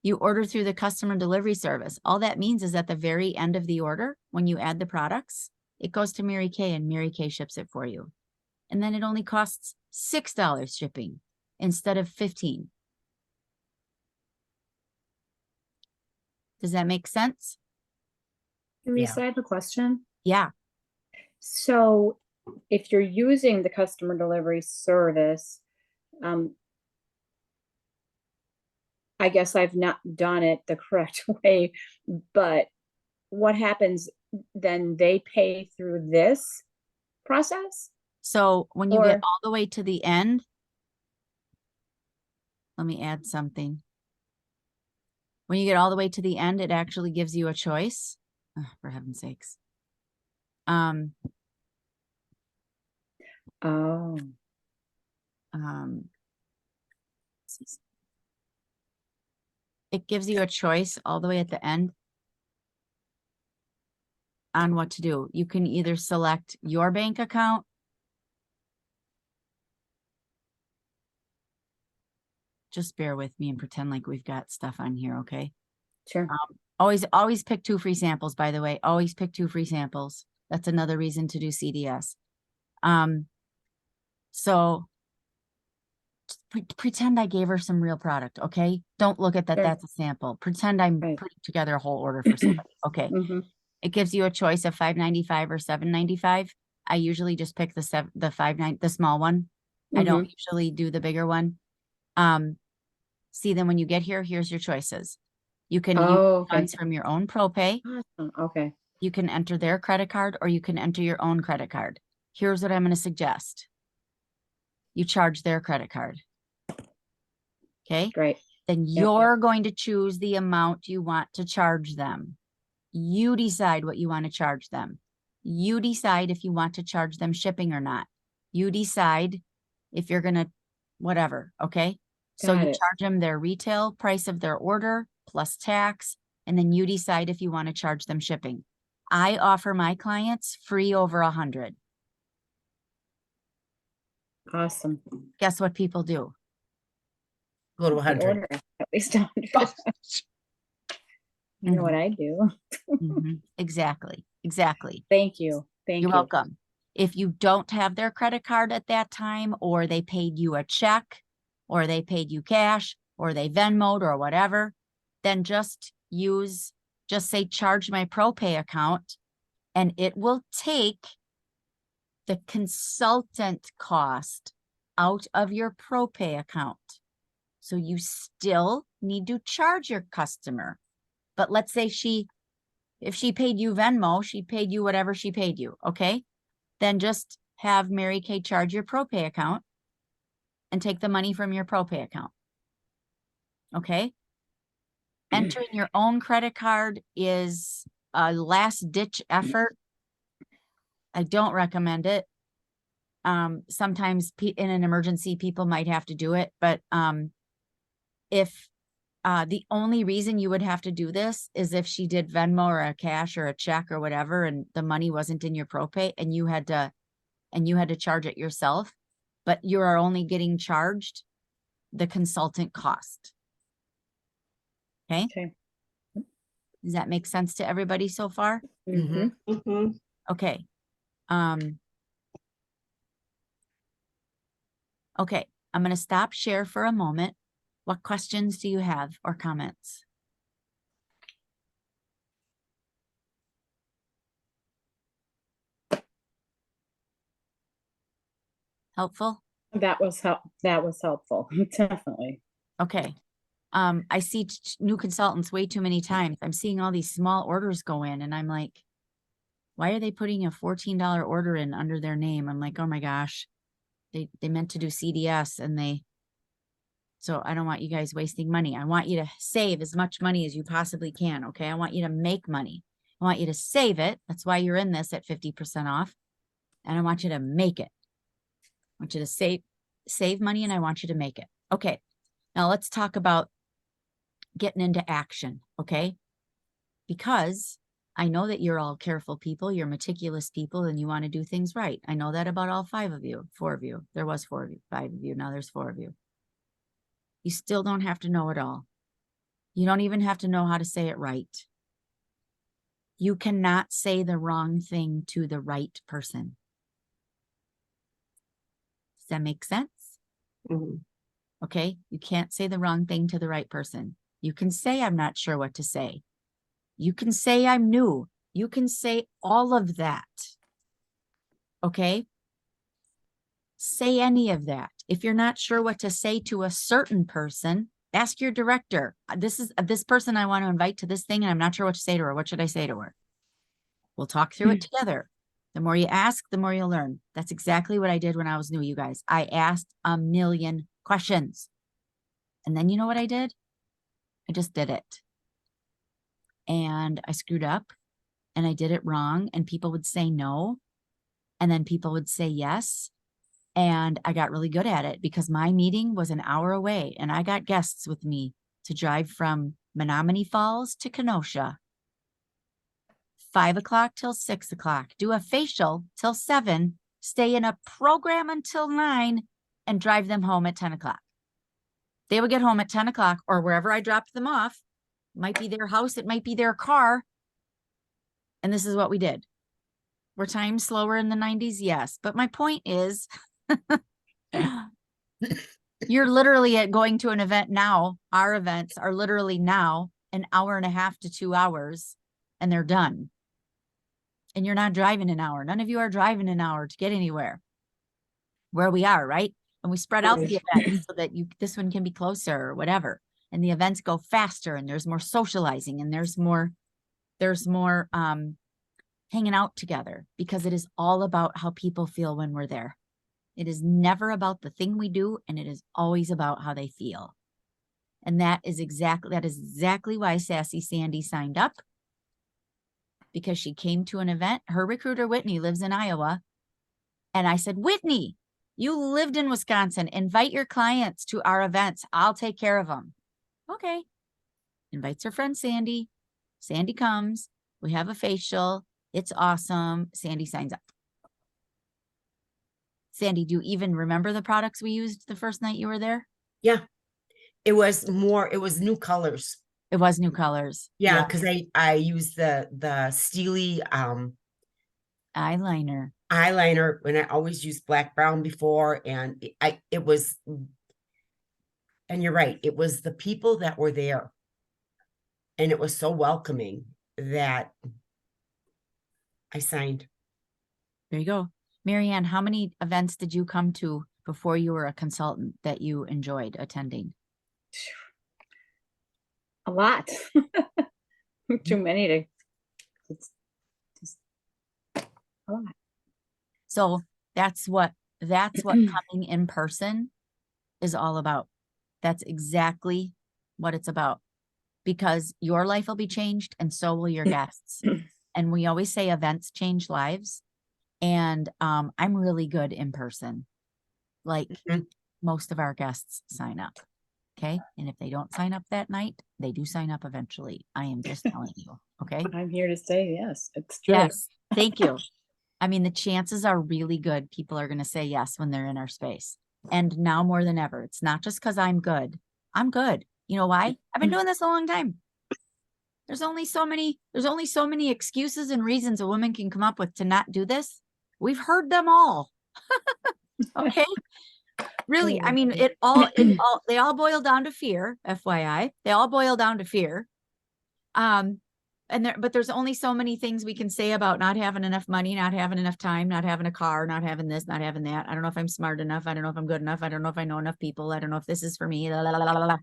You order through the customer delivery service. All that means is at the very end of the order, when you add the products, it goes to Mary Kay and Mary Kay ships it for you. And then it only costs $6 shipping instead of $15. Does that make sense? Lisa, I have a question. Yeah. So if you're using the customer delivery service, I guess I've not done it the correct way, but what happens then? They pay through this process? So when you get Or- all the way to the end, let me add something. When you get all the way to the end, it actually gives you a choice. Oh, for heaven's sakes. Oh, It gives you a choice all the way at the end. on what to do. You can either select your bank account. Just bear with me and pretend like we've got stuff on here, okay? Sure. Always pick 2 free samples, by the way. Always pick 2 free samples. That's another reason to do CDS. So pretend I gave her some real product, okay? Don't look at that. Sure. That's a sample. Pretend I'm Right. putting together a whole order for somebody. Okay. Mhm. It gives you a choice of $5.95 or $7.95. I usually just pick the small one. I don't usually do the bigger one. See, then when you get here, here's your choices. You can use Oh, okay. funds from your own ProPay. Awesome. Okay. You can enter their credit card, or you can enter your own credit card. Here's what I'm going to suggest. You charge their credit card. Okay. Great. Then you're going to choose the amount you want to charge them. You decide what you want to charge them. You decide if you want to charge them shipping or not. You decide if you're going to whatever. Okay. So Got you it. charge them their retail price of their order plus tax, and then you decide if you want to charge them shipping. I offer my clients free over 100. Awesome. Guess what people do? Go to They 100. order at least 100. You know what I do? Exactly. Exactly. Thank you. Thank You're you. welcome. If you don't have their credit card at that time, or they paid you a check, or they paid you cash, or they Venmoed or whatever, then just say charge my ProPay account, and it will take the consultant cost out of your ProPay account. So you still need to charge your customer. But let's say if she paid you Venmo, she paid you whatever she paid you, okay? Then just have Mary Kay charge your ProPay account and take the money from your ProPay account. Okay? Entering your own credit card is a last-ditch effort. I don't recommend it. Sometimes in an emergency, people might have to do it, but if the only reason you would have to do this is if she did Venmo or a cash or a check or whatever, and the money wasn't in your ProPay and you had to charge it yourself, but you are only getting charged the consultant cost. Okay. Okay. Does that make sense to everybody so far? Mhm. Okay. Okay. I'm going to stop share for a moment. What questions do you have or comments? Helpful? That was helpful. Definitely. Okay. I see new consultants way too many times. I'm seeing all these small orders go in and I'm like, why are they putting a $14 order in under their name? I'm like, oh my gosh, they meant to do CDS so I don't want you guys wasting money. I want you to save as much money as you possibly can. Okay. I want you to make money. I want you to save it. That's why you're in this at 50% off. And I want you to make it. I want you to save money, and I want you to make it. Okay. Now let's talk about getting into action. Okay. Because I know that you're all careful people, you're meticulous people, and you want to do things right. I know that about all 5 of you, 4 of you. There was 4 of you, 5 of you. Now there's 4 of you. You still don't have to know it all. You don't even have to know how to say it right. You cannot say the wrong thing to the right person. Does that make sense? Okay. You can't say the wrong thing to the right person. You can say, I'm not sure what to say. You can say, I'm new. You can say all of that. Okay. Say any of that. If you're not sure what to say to a certain person, ask your director. This is this person I want to invite to this thing, and I'm not sure what to say to her. What should I say to her? We'll talk through it together. The more you ask, the more you'll learn. That's exactly what I did when I was new, you guys. I asked a million questions. And then you know what I did? I just did it. And I screwed up and I did it wrong. And people would say no. And then people would say yes. And I got really good at it because my meeting was an hour away and I got guests with me to drive from Menominee Falls to Kenosha. 5 o'clock till 6 o'clock, do a facial till 7, stay in a program until 9, and drive them home at 10 o'clock. They would get home at 10 o'clock or wherever I dropped them off. It might be their house, it might be their car. And this is what we did. Were times slower in the 90s? Yes. But my point is, you're literally at going to an event now. Our events are literally now an hour and a half to 2 hours, and they're done. And you're not driving an hour. None of you are driving an hour to get anywhere where we are, right? And we spread out the events so that this one can be closer or whatever. And the events go faster, and there's more socializing, and there's more hanging out together, because it is all about how people feel when we're there. It is never about the thing we do, and it is always about how they feel. And that is exactly why Sassy Sandy signed up, because she came to an event. Her recruiter, Whitney, lives in Iowa. And I said, Whitney, you lived in Wisconsin. Invite your clients to our events. I'll take care of them. Okay. Invites her friend Sandy. Sandy comes. We have a facial. It's awesome. Sandy signs up. Sandy, do you even remember the products we used the first night you were there? Yeah. It was new colors. It was new colors. Yeah, because I used the Steely eyeliner. And I always used black brown before, and it was, and you're right, it was the people that were there, and it was so welcoming that I signed. There you go. Marianne, how many events did you come to before you were a consultant that you enjoyed attending? A lot. Too many to, it's just a lot. So that's what coming in person is all about. That's exactly what it's about, because your life will be changed and so will your guests. And we always say events change lives. And I'm really good in person. Like most of our guests sign up. Okay. And if they don't sign up that night, they do sign up eventually. I am just telling you. Okay. I'm here to say, yes, it's true. Yes. Thank you. I mean, the chances are really good. People are going to say yes when they're in our space. And now more than ever, it's not just because I'm good. I'm good. You know why? I've been doing this a long time. There's only so many excuses and reasons a woman can come up with to not do this. We've heard them all. Okay. Really, I mean, they all boil down to fear, FYI. They all boil down to fear. But there's only so many things we can say about not having enough money, not having enough time, not having a car, not having this, not having that. I don't know if I'm smart enough. I don't know if I'm good enough. I don't know if I know enough people. I don't know if this is for me. La, la, la, la, la.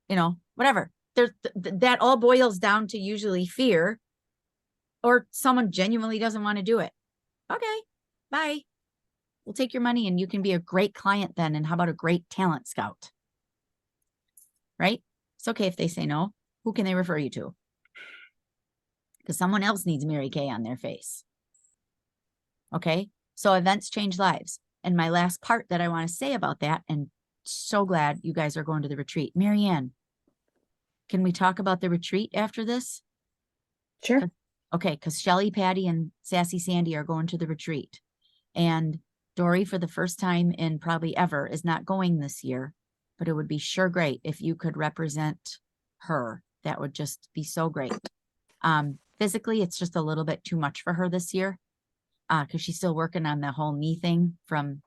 You know, whatever. That all boils down to usually fear, or someone genuinely doesn't want to do it. Okay, bye. We'll take your money and you can be a great client then. And how about a great talent scout? Right? It's okay if they say no. Who can they refer you to? Because someone else needs Mary Kay on their face. Okay? So events change lives. And my last part that I want to say about that, and so glad you guys are going to the retreat. Marianne, can we talk about the retreat after this? Sure. Okay, because Shelly, Patty, and Sassy Sandy are going to the retreat. And Dory, for the first time in probably ever, is not going this year. But it would be sure great if you could represent her. That would just be so great. Physically, it's just a little bit too much for her this year. Because she's still working on the whole knee thing from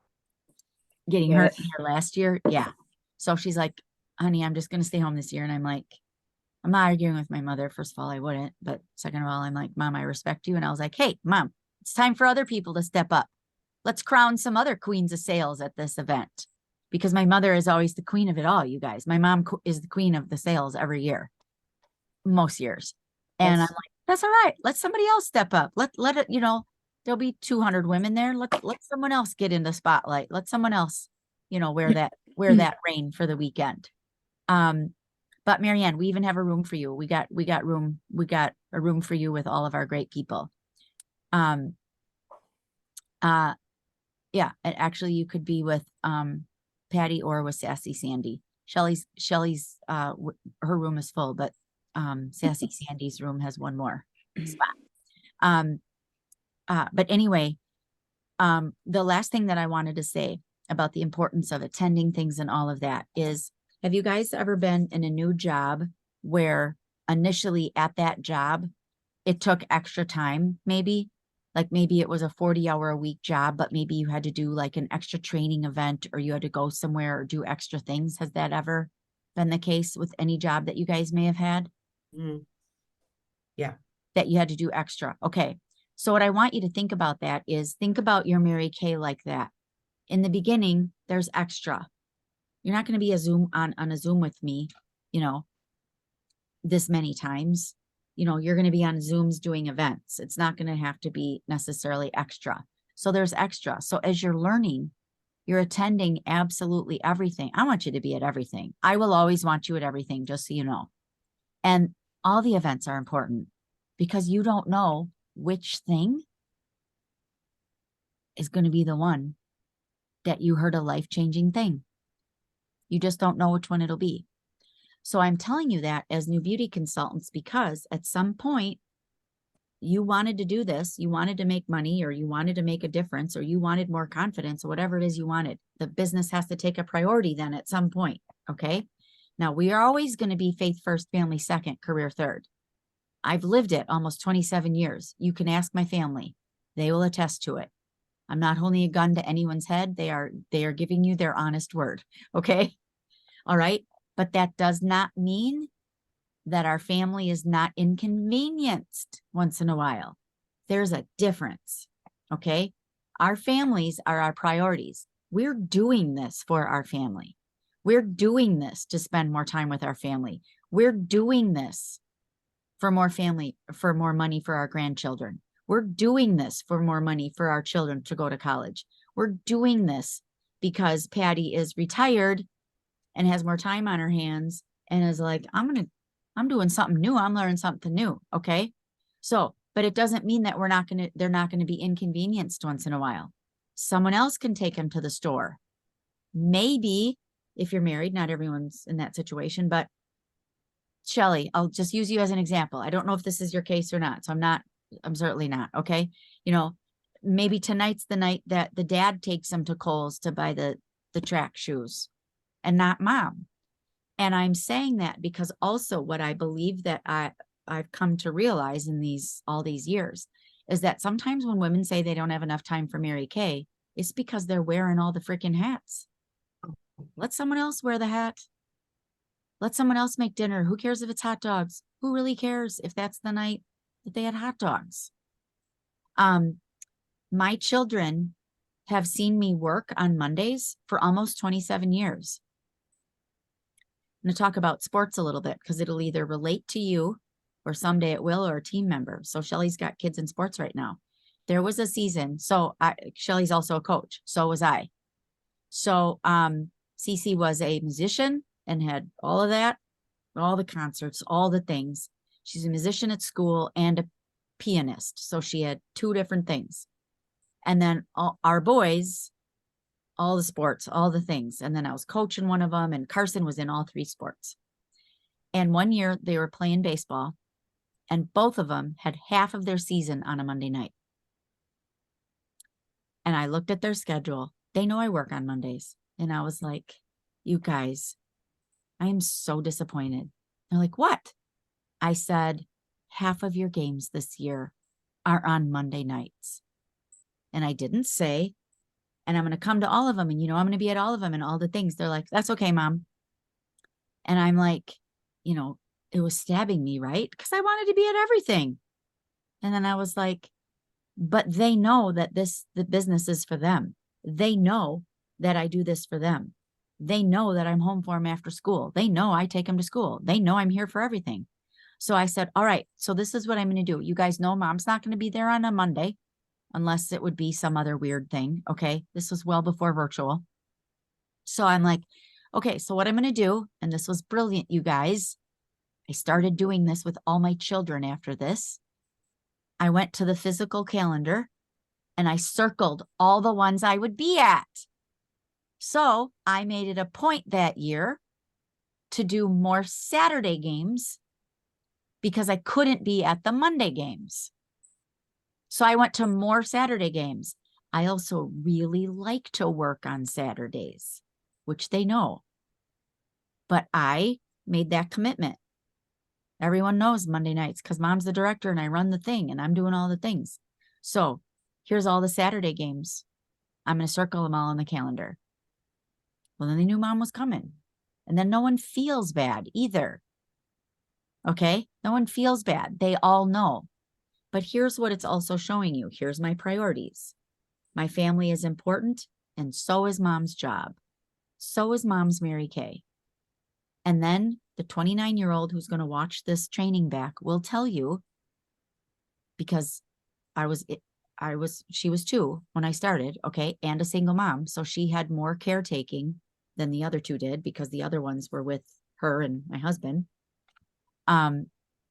getting hurt here last year. Yeah. So she's like, honey, I'm just going to stay home this year. And I'm like, I'm not arguing with my mother. First of all, I wouldn't. But second of all, I'm like, Mom, I respect you. And I was like, hey, Mom, it's time for other people to step up. Let's crown some other queens of sales at this event. Because my mother is always the queen of it all, you guys. My mom is the queen of the sales every year. Most years. And I'm like, that's all right. Let somebody else step up. Let it, you know, there'll be 200 women there. Let someone else get in the spotlight. Let someone else, you know, wear that reign for the weekend. But Marianne, we even have a room for you. We got a room for you with all of our great people. Yeah, and actually you could be with Patty or with Sassy Sandy. Shelly's her room is full, but Sassy Sandy's room has one more. spot. But anyway, the last thing that I wanted to say about the importance of attending things and all of that is, have you guys ever been in a new job where initially at that job, it took extra time, maybe? Like maybe it was a 40-hour-a-week job, but maybe you had to do like an extra training event or you had to go somewhere or do extra things. Has that ever been the case with any job that you guys may have had? Mm. Yeah. That you had to do extra. Okay. So what I want you to think about that is think about your Mary Kay like that. In the beginning, there's extra. You're not going to be on a Zoom with me, this many times. You're going to be on Zooms doing events. It's not going to have to be necessarily extra. So there's extra. So as you're learning, you're attending absolutely everything. I want you to be at everything. I will always want you at everything, just so you know. And all the events are important because you don't know which thing is going to be the one that you heard a life-changing thing. You just don't know which one it'll be. So I'm telling you that as new beauty consultants, because at some point you wanted to do this, you wanted to make money, or you wanted to make a difference, or you wanted more confidence, or whatever it is you wanted. The business has to take a priority then at some point. Okay. Now we are always going to be faith first, family second, career third. I've lived it almost 27 years. You can ask my family. They will attest to it. I'm not holding a gun to anyone's head. They are giving you their honest word. Okay. All right. But that does not mean that our family is not inconvenienced once in a while. There's a difference. Okay. Our families are our priorities. We're doing this for our family. We're doing this to spend more time with our family. We're doing this for more family, for more money for our grandchildren. We're doing this for more money for our children to go to college. We're doing this because Patty is retired and has more time on her hands and is like, I'm doing something new. I'm learning something new. Okay. So, but it doesn't mean that they're not going to be inconvenienced once in a while. Someone else can take them to the store. Maybe if you're married, not everyone's in that situation, but Shelly, I'll just use you as an example. I don't know if this is your case or not. So I'm certainly not. Okay. Maybe tonight's the night that the dad takes them to Kohl's to buy the track shoes and not mom. And I'm saying that because also what I believe that I've come to realize in all these years is that sometimes when women say they don't have enough time for Mary Kay, it's because they're wearing all the freaking hats. Let someone else wear the hat. Let someone else make dinner. Who cares if it's hot dogs? Who really cares if that's the night that they had hot dogs? My children have seen me work on Mondays for almost 27 years. I'm going to talk about sports a little bit because it'll either relate to you or someday it will, or a team member. So Shelly's got kids in sports right now. There was a season. So Shelly's also a coach. So was I. So Cece was a musician and had all of that, all the concerts, all the things. She's a musician at school and a pianist. So she had two different things. And then our boys, all the sports, all the things. And then I was coaching one of them, and Carson was in all three sports. And one year they were playing baseball, and both of them had half of their season on a Monday night. And I looked at their schedule. They know I work on Mondays. And I was like, you guys, I am so disappointed. They're like, what? I said, half of your games this year are on Monday nights. And I didn't say, and I'm going to come to all of them. And, I'm going to be at all of them and all the things. They're like, that's okay, Mom. And I'm like, it was stabbing me, right? Because I wanted to be at everything. And then I was like, but they know that the business is for them. They know that I do this for them. They know that I'm home for them after school. They know I take them to school. They know I'm here for everything. So I said, all right, so this is what I'm going to do. You guys know Mom's not going to be there on a Monday unless it would be some other weird thing. Okay. This was well before virtual. So I'm like, okay, so what I'm going to do, and this was brilliant, you guys. I started doing this with all my children after this. I went to the physical calendar and I circled all the ones I would be at. So I made it a point that year to do more Saturday games because I couldn't be at the Monday games. So I went to more Saturday games. I also really like to work on Saturdays, which they know. But I made that commitment. Everyone knows Monday nights because mom's the director and I run the thing and I'm doing all the things. So here's all the Saturday games. I'm going to circle them all on the calendar. Well, then they knew mom was coming. And then no one feels bad either. Okay? No one feels bad. They all know. But here's what it's also showing you. Here's my priorities. My family is important, and so is mom's job. So is mom's Mary Kay. And then the 29-year-old who's going to watch this training back will tell you, because she was 2 when I started, okay, and a single mom. So she had more caretaking than the other 2 did because the other ones were with her and my husband.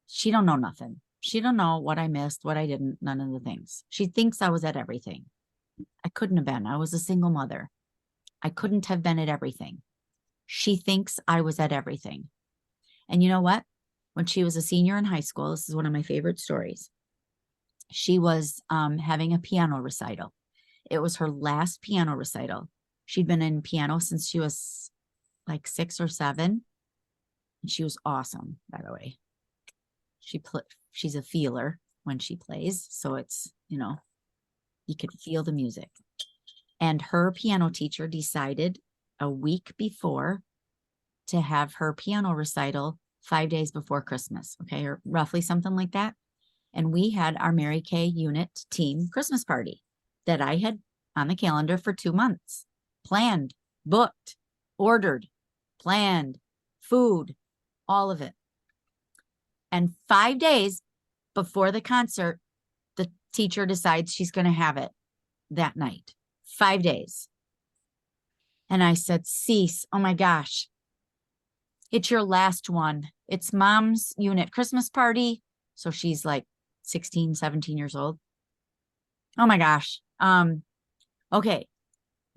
She don't know nothing. She don't know what I missed, what I didn't, none of the things. She thinks I was at everything. I couldn't have been. I was a single mother. I couldn't have been at everything. She thinks I was at everything. And you know what? When she was a senior in high school, this is one of my favorite stories. She was having a piano recital. It was her last piano recital. She'd been in piano since she was like 6 or 7. And she was awesome, by the way. She's a feeler when she plays. So it's, you could feel the music. And her piano teacher decided a week before to have her piano recital 5 days before Christmas, okay, or roughly something like that. And we had our Mary Kay unit team Christmas party that I had on the calendar for 2 months, planned, booked, ordered, planned, food, all of it. And 5 days before the concert, the teacher decides she's going to have it that night. 5 days. And I said, cease. Oh my gosh. It's your last one. It's mom's unit Christmas party. So she's like 16, 17 years old. Oh my gosh. Okay.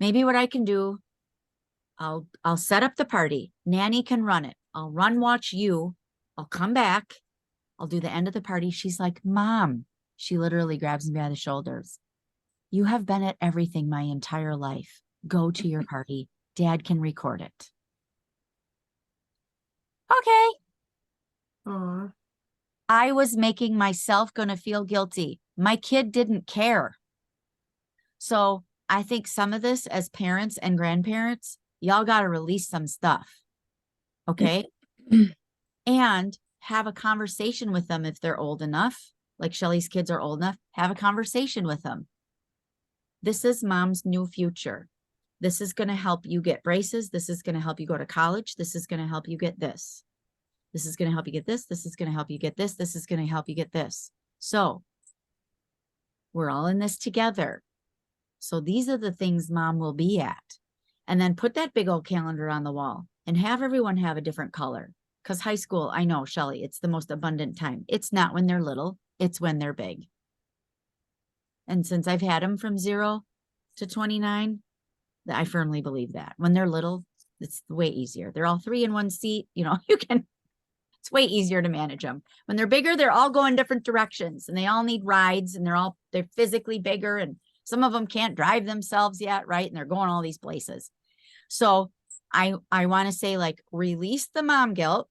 Maybe what I can do, I'll set up the party. Nanny can run it. I'll watch you. I'll come back. I'll do the end of the party. She's like, Mom, she literally grabs me by the shoulders. You have been at everything my entire life. Go to your party. Dad can record it. Okay. Aw. I was making myself going to feel guilty. My kid didn't care. So I think some of this as parents and grandparents, y'all got to release some stuff. Okay. And have a conversation with them if they're old enough. Like Shelly's kids are old enough. Have a conversation with them. This is mom's new future. This is going to help you get braces. This is going to help you go to college. This is going to help you get this. This is going to help you get this. This is going to help you get this. This is going to help you get this. So we're all in this together. So these are the things mom will be at. And then put that big old calendar on the wall and have everyone have a different color. Because high school, I know, Shelly, it's the most abundant time. It's not when they're little. It's when they're big. And since I've had them from 0 to 29, I firmly believe that. When they're little, it's way easier. They're all 3 in one seat. It's way easier to manage them. When they're bigger, they're all going different directions and they all need rides and they're physically bigger and some of them can't drive themselves yet, right? And they're going all these places. So I want to say, like, release the mom guilt,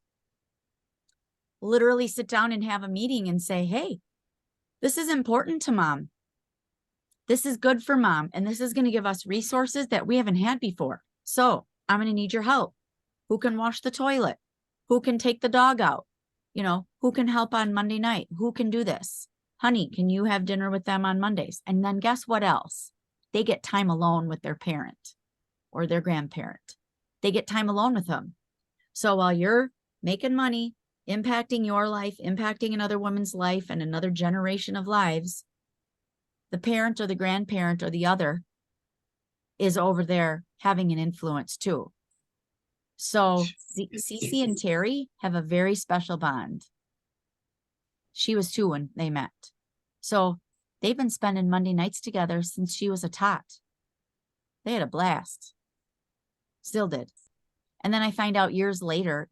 literally sit down and have a meeting and say, hey, this is important to mom. This is good for mom. And this is going to give us resources that we haven't had before. So I'm going to need your help. Who can wash the toilet? Who can take the dog out? Who can help on Monday night? Who can do this? Honey, can you have dinner with them on Mondays? And then guess what else? They get time alone with their parent or their grandparent. They get time alone with them. So while you're making money, impacting your life, impacting another woman's life and another generation of lives, the parent or the grandparent or the other is over there having an influence too. So Cece and Terry have a very special bond. She was 2 when they met. So they've been spending Monday nights together since she was a tot. They had a blast. Still did. And then I find out years later,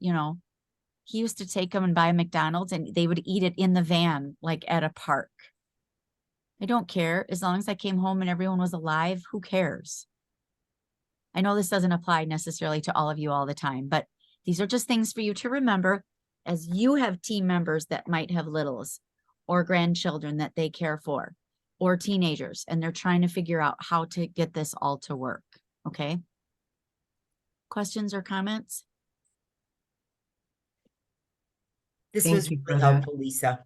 He used to take them and buy McDonald's and they would eat it in the van, like at a park. I don't care. As long as I came home and everyone was alive, who cares? I know this doesn't apply necessarily to all of you all the time, but these are just things for you to remember as you have team members that might have littles or grandchildren that they care for or teenagers, and they're trying to figure out how to get this all to work. Okay. Questions or comments? This Thank was you for really that. helpful, Lisa.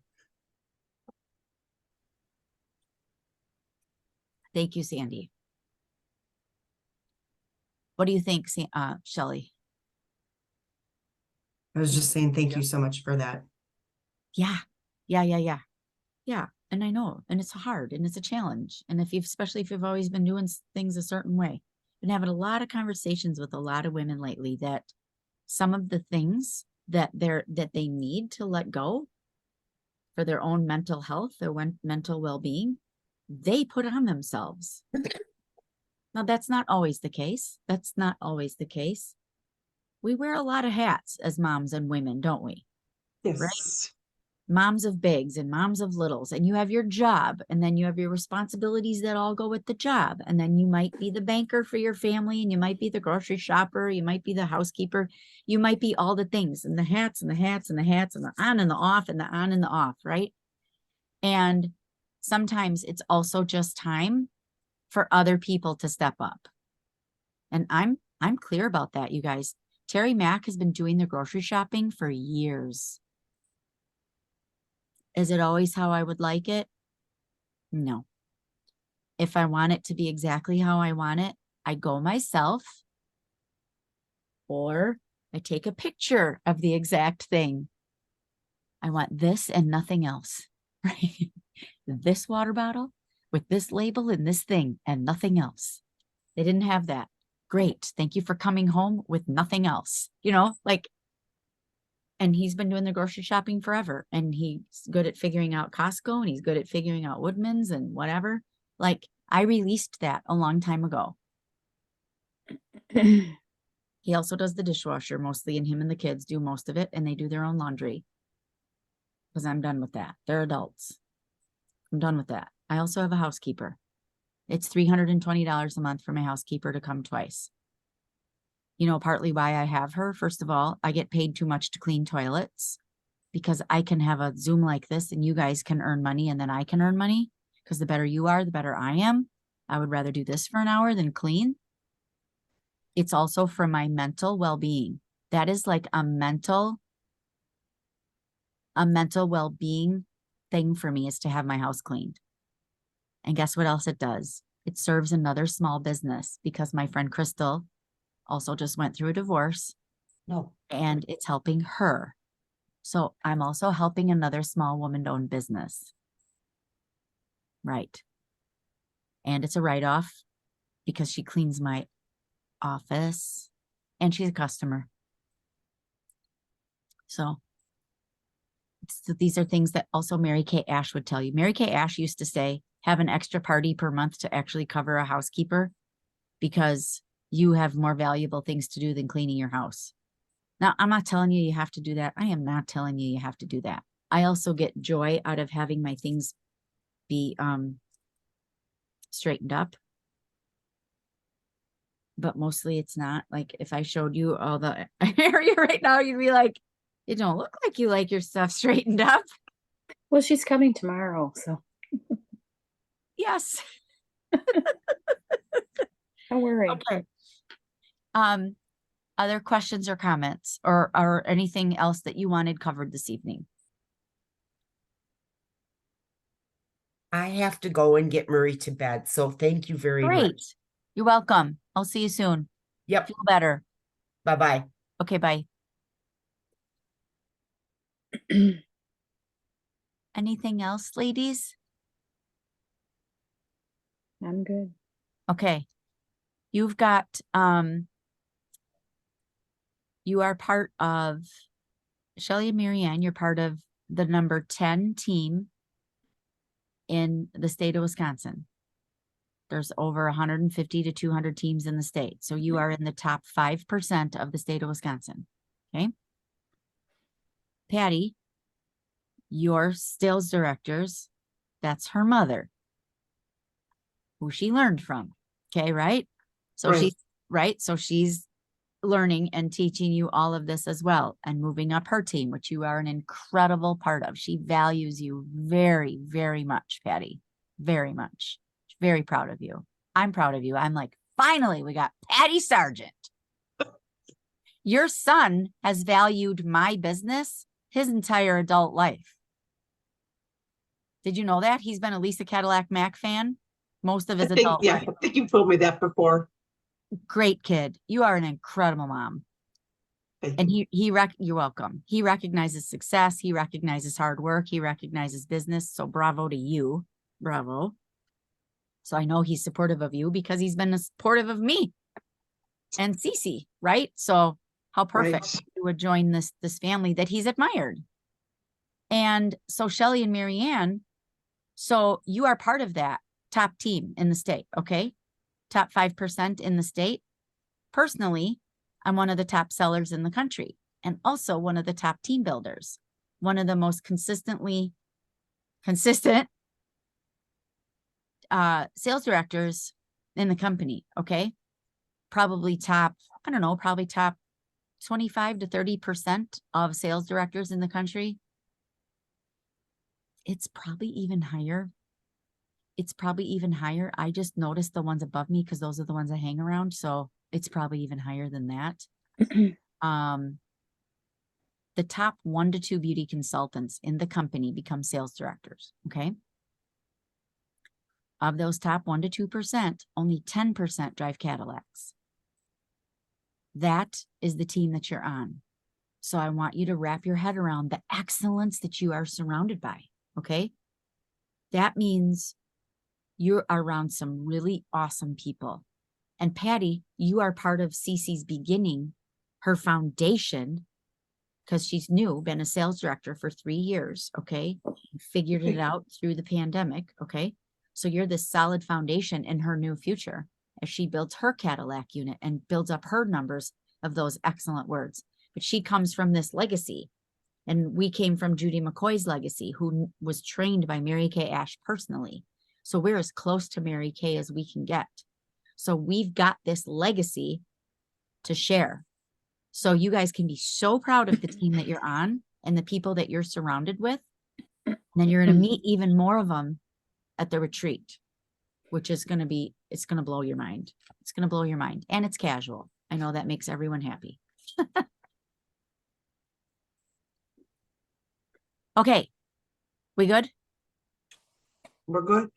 Thank you, Sandy. What do you think, Shelley? I was just saying, thank you so much for that. Yeah. Yeah. And I know, and it's hard and it's a challenge. And if you've, especially if you've always been doing things a certain way, been having a lot of conversations with a lot of women lately that some of the things that they need to let go for their own mental health, their mental well-being, they put on themselves. Now, that's not always the case. That's not always the case. We wear a lot of hats as moms and women, don't we? Yes. Moms of bigs and moms of littles, and you have your job, and then you have your responsibilities that all go with the job. And then you might be the banker for your family, and you might be the grocery shopper, you might be the housekeeper, you might be all the things, and the hats and the hats and the hats and the on and the off and the on and the off, right? And sometimes it's also just time for other people to step up. And I'm clear about that, you guys. Terry Mack has been doing the grocery shopping for years. Is it always how I would like it? No. If I want it to be exactly how I want it, I go myself, or I take a picture of the exact thing. I want this and nothing else, right? This water bottle with this label and this thing and nothing else. They didn't have that. Great. Thank you for coming home with nothing else. You know, like, and he's been doing the grocery shopping forever, and he's good at figuring out Costco, and he's good at figuring out Woodman's and whatever. Like, I released that a long time ago. He also does the dishwasher mostly, and him and the kids do most of it, and they do their own laundry. Because I'm done with that. They're adults. I'm done with that. I also have a housekeeper. It's $320 a month for my housekeeper to come twice. You know, partly why I have her. First of all, I get paid too much to clean toilets because I can have a Zoom like this and you guys can earn money and then I can earn money, because the better you are, the better I am. I would rather do this for an hour than clean. It's also for my mental well-being. That is like a mental well-being thing for me, is to have my house cleaned. And guess what else it does? It serves another small business, because my friend Crystal also just went through a divorce. No. And it's helping her. So I'm also helping another small woman-owned business. Right. And it's a write-off because she cleans my office and she's a customer. So these are things that also Mary Kay Ash would tell you. Mary Kay Ash used to say, have an extra party per month to actually cover a housekeeper, because you have more valuable things to do than cleaning your house. Now, I'm not telling you have to do that. I am not telling you have to do that. I also get joy out of having my things be straightened up. But mostly it's not. Like, if I showed you all the area right now, you'd be like, it don't look like you like your stuff straightened up. Well, she's coming tomorrow, so Yes. don't worry. Okay. Other questions or comments, or anything else that you wanted covered this evening? I have to go and get Murray to bed. So thank you very Great. much. You're welcome. I'll see you soon. Yep. Feel better. Bye-bye. Okay, bye. Anything else, ladies? I'm good. Okay. You've got, you are part of, Shelley and Marianne, you're part of the number 10 team in the state of Wisconsin. There's over 150 to 200 teams in the state. So you are in the top 5% of the state of Wisconsin. Okay. Patty, your sales directors, that's her mother, who she learned from. Okay, right? So Right. she's right. So she's learning and teaching you all of this as well and moving up her team, which you are an incredible part of. She values you very, very much, Patty. Very much. She's very proud of you. I'm proud of you. I'm like, finally, we got Patty Sargent. Your son has valued my business his entire adult life. Did you know that? He's been a Lisa Cadillac Mac fan most of his adult life. I think you've told me that before. Great kid. You are an incredible mom. Thank And you. you're welcome. He recognizes success. He recognizes hard work. He recognizes business. So bravo to you. Bravo. So I know he's supportive of you because he's been supportive of me and Cece, right? So how perfect Right. you would join this family that he's admired. And so Shelly and Marianne, so you are part of that top team in the state, okay? Top 5% in the state. Personally, I'm one of the top sellers in the country and also one of the top team builders, one of the most consistent sales directors in the company. Okay. Probably top, I don't know, probably top 25 to 30% of sales directors in the country. It's probably even higher. It's probably even higher. I just noticed the ones above me because those are the ones I hang around. So it's probably even higher than that. The top 1 to 2 beauty consultants in the company become sales directors. Okay. Of those top 1 to 2%, only 10% drive Cadillacs. That is the team that you're on. So I want you to wrap your head around the excellence that you are surrounded by. Okay. That means you're around some really awesome people. And Patty, you are part of Cece's beginning, her foundation, because she's new, been a sales director for 3 years. Okay. Figured it out through the pandemic. Okay. So you're this solid foundation in her new future as she builds her Cadillac unit and builds up her numbers of those excellent words. But she comes from this legacy. And we came from Judy McCoy's legacy, who was trained by Mary Kay Ash personally. So we're as close to Mary Kay as we can get. So we've got this legacy to share. So you guys can be so proud of the team that you're on and the people that you're surrounded with. And then you're going to meet even more of them at the retreat, which is going to be, it's going to blow your mind. It's going to blow your mind. And it's casual. I know that makes everyone happy. Okay. We good? We're good.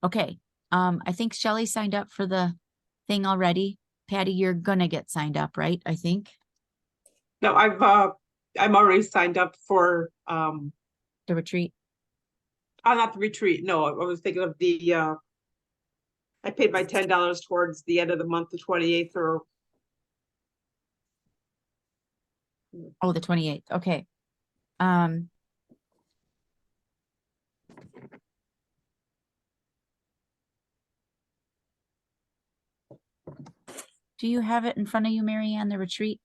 Okay. I think Shelly signed up for the thing already. Patty, you're gonna get signed up, right? I think. No, I'm already signed up for, The retreat. not the retreat. No, I was thinking of the, I paid my $10 towards the end of the month, the 28th or. Oh, the 28th. Okay. Do you have it in front of you, Marianne, the retreat?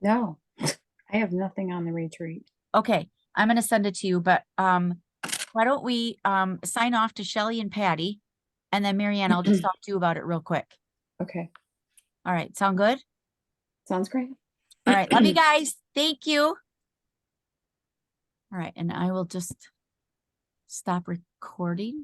No, I have nothing on the retreat. Okay, I'm gonna send it to you, but why don't we sign off to Shelly and Patty, and then Marianne, I'll just talk to you about it real quick. Okay, All right, sound good? sounds great. All right, love you guys. Thank you. All right, and I will just stop recording.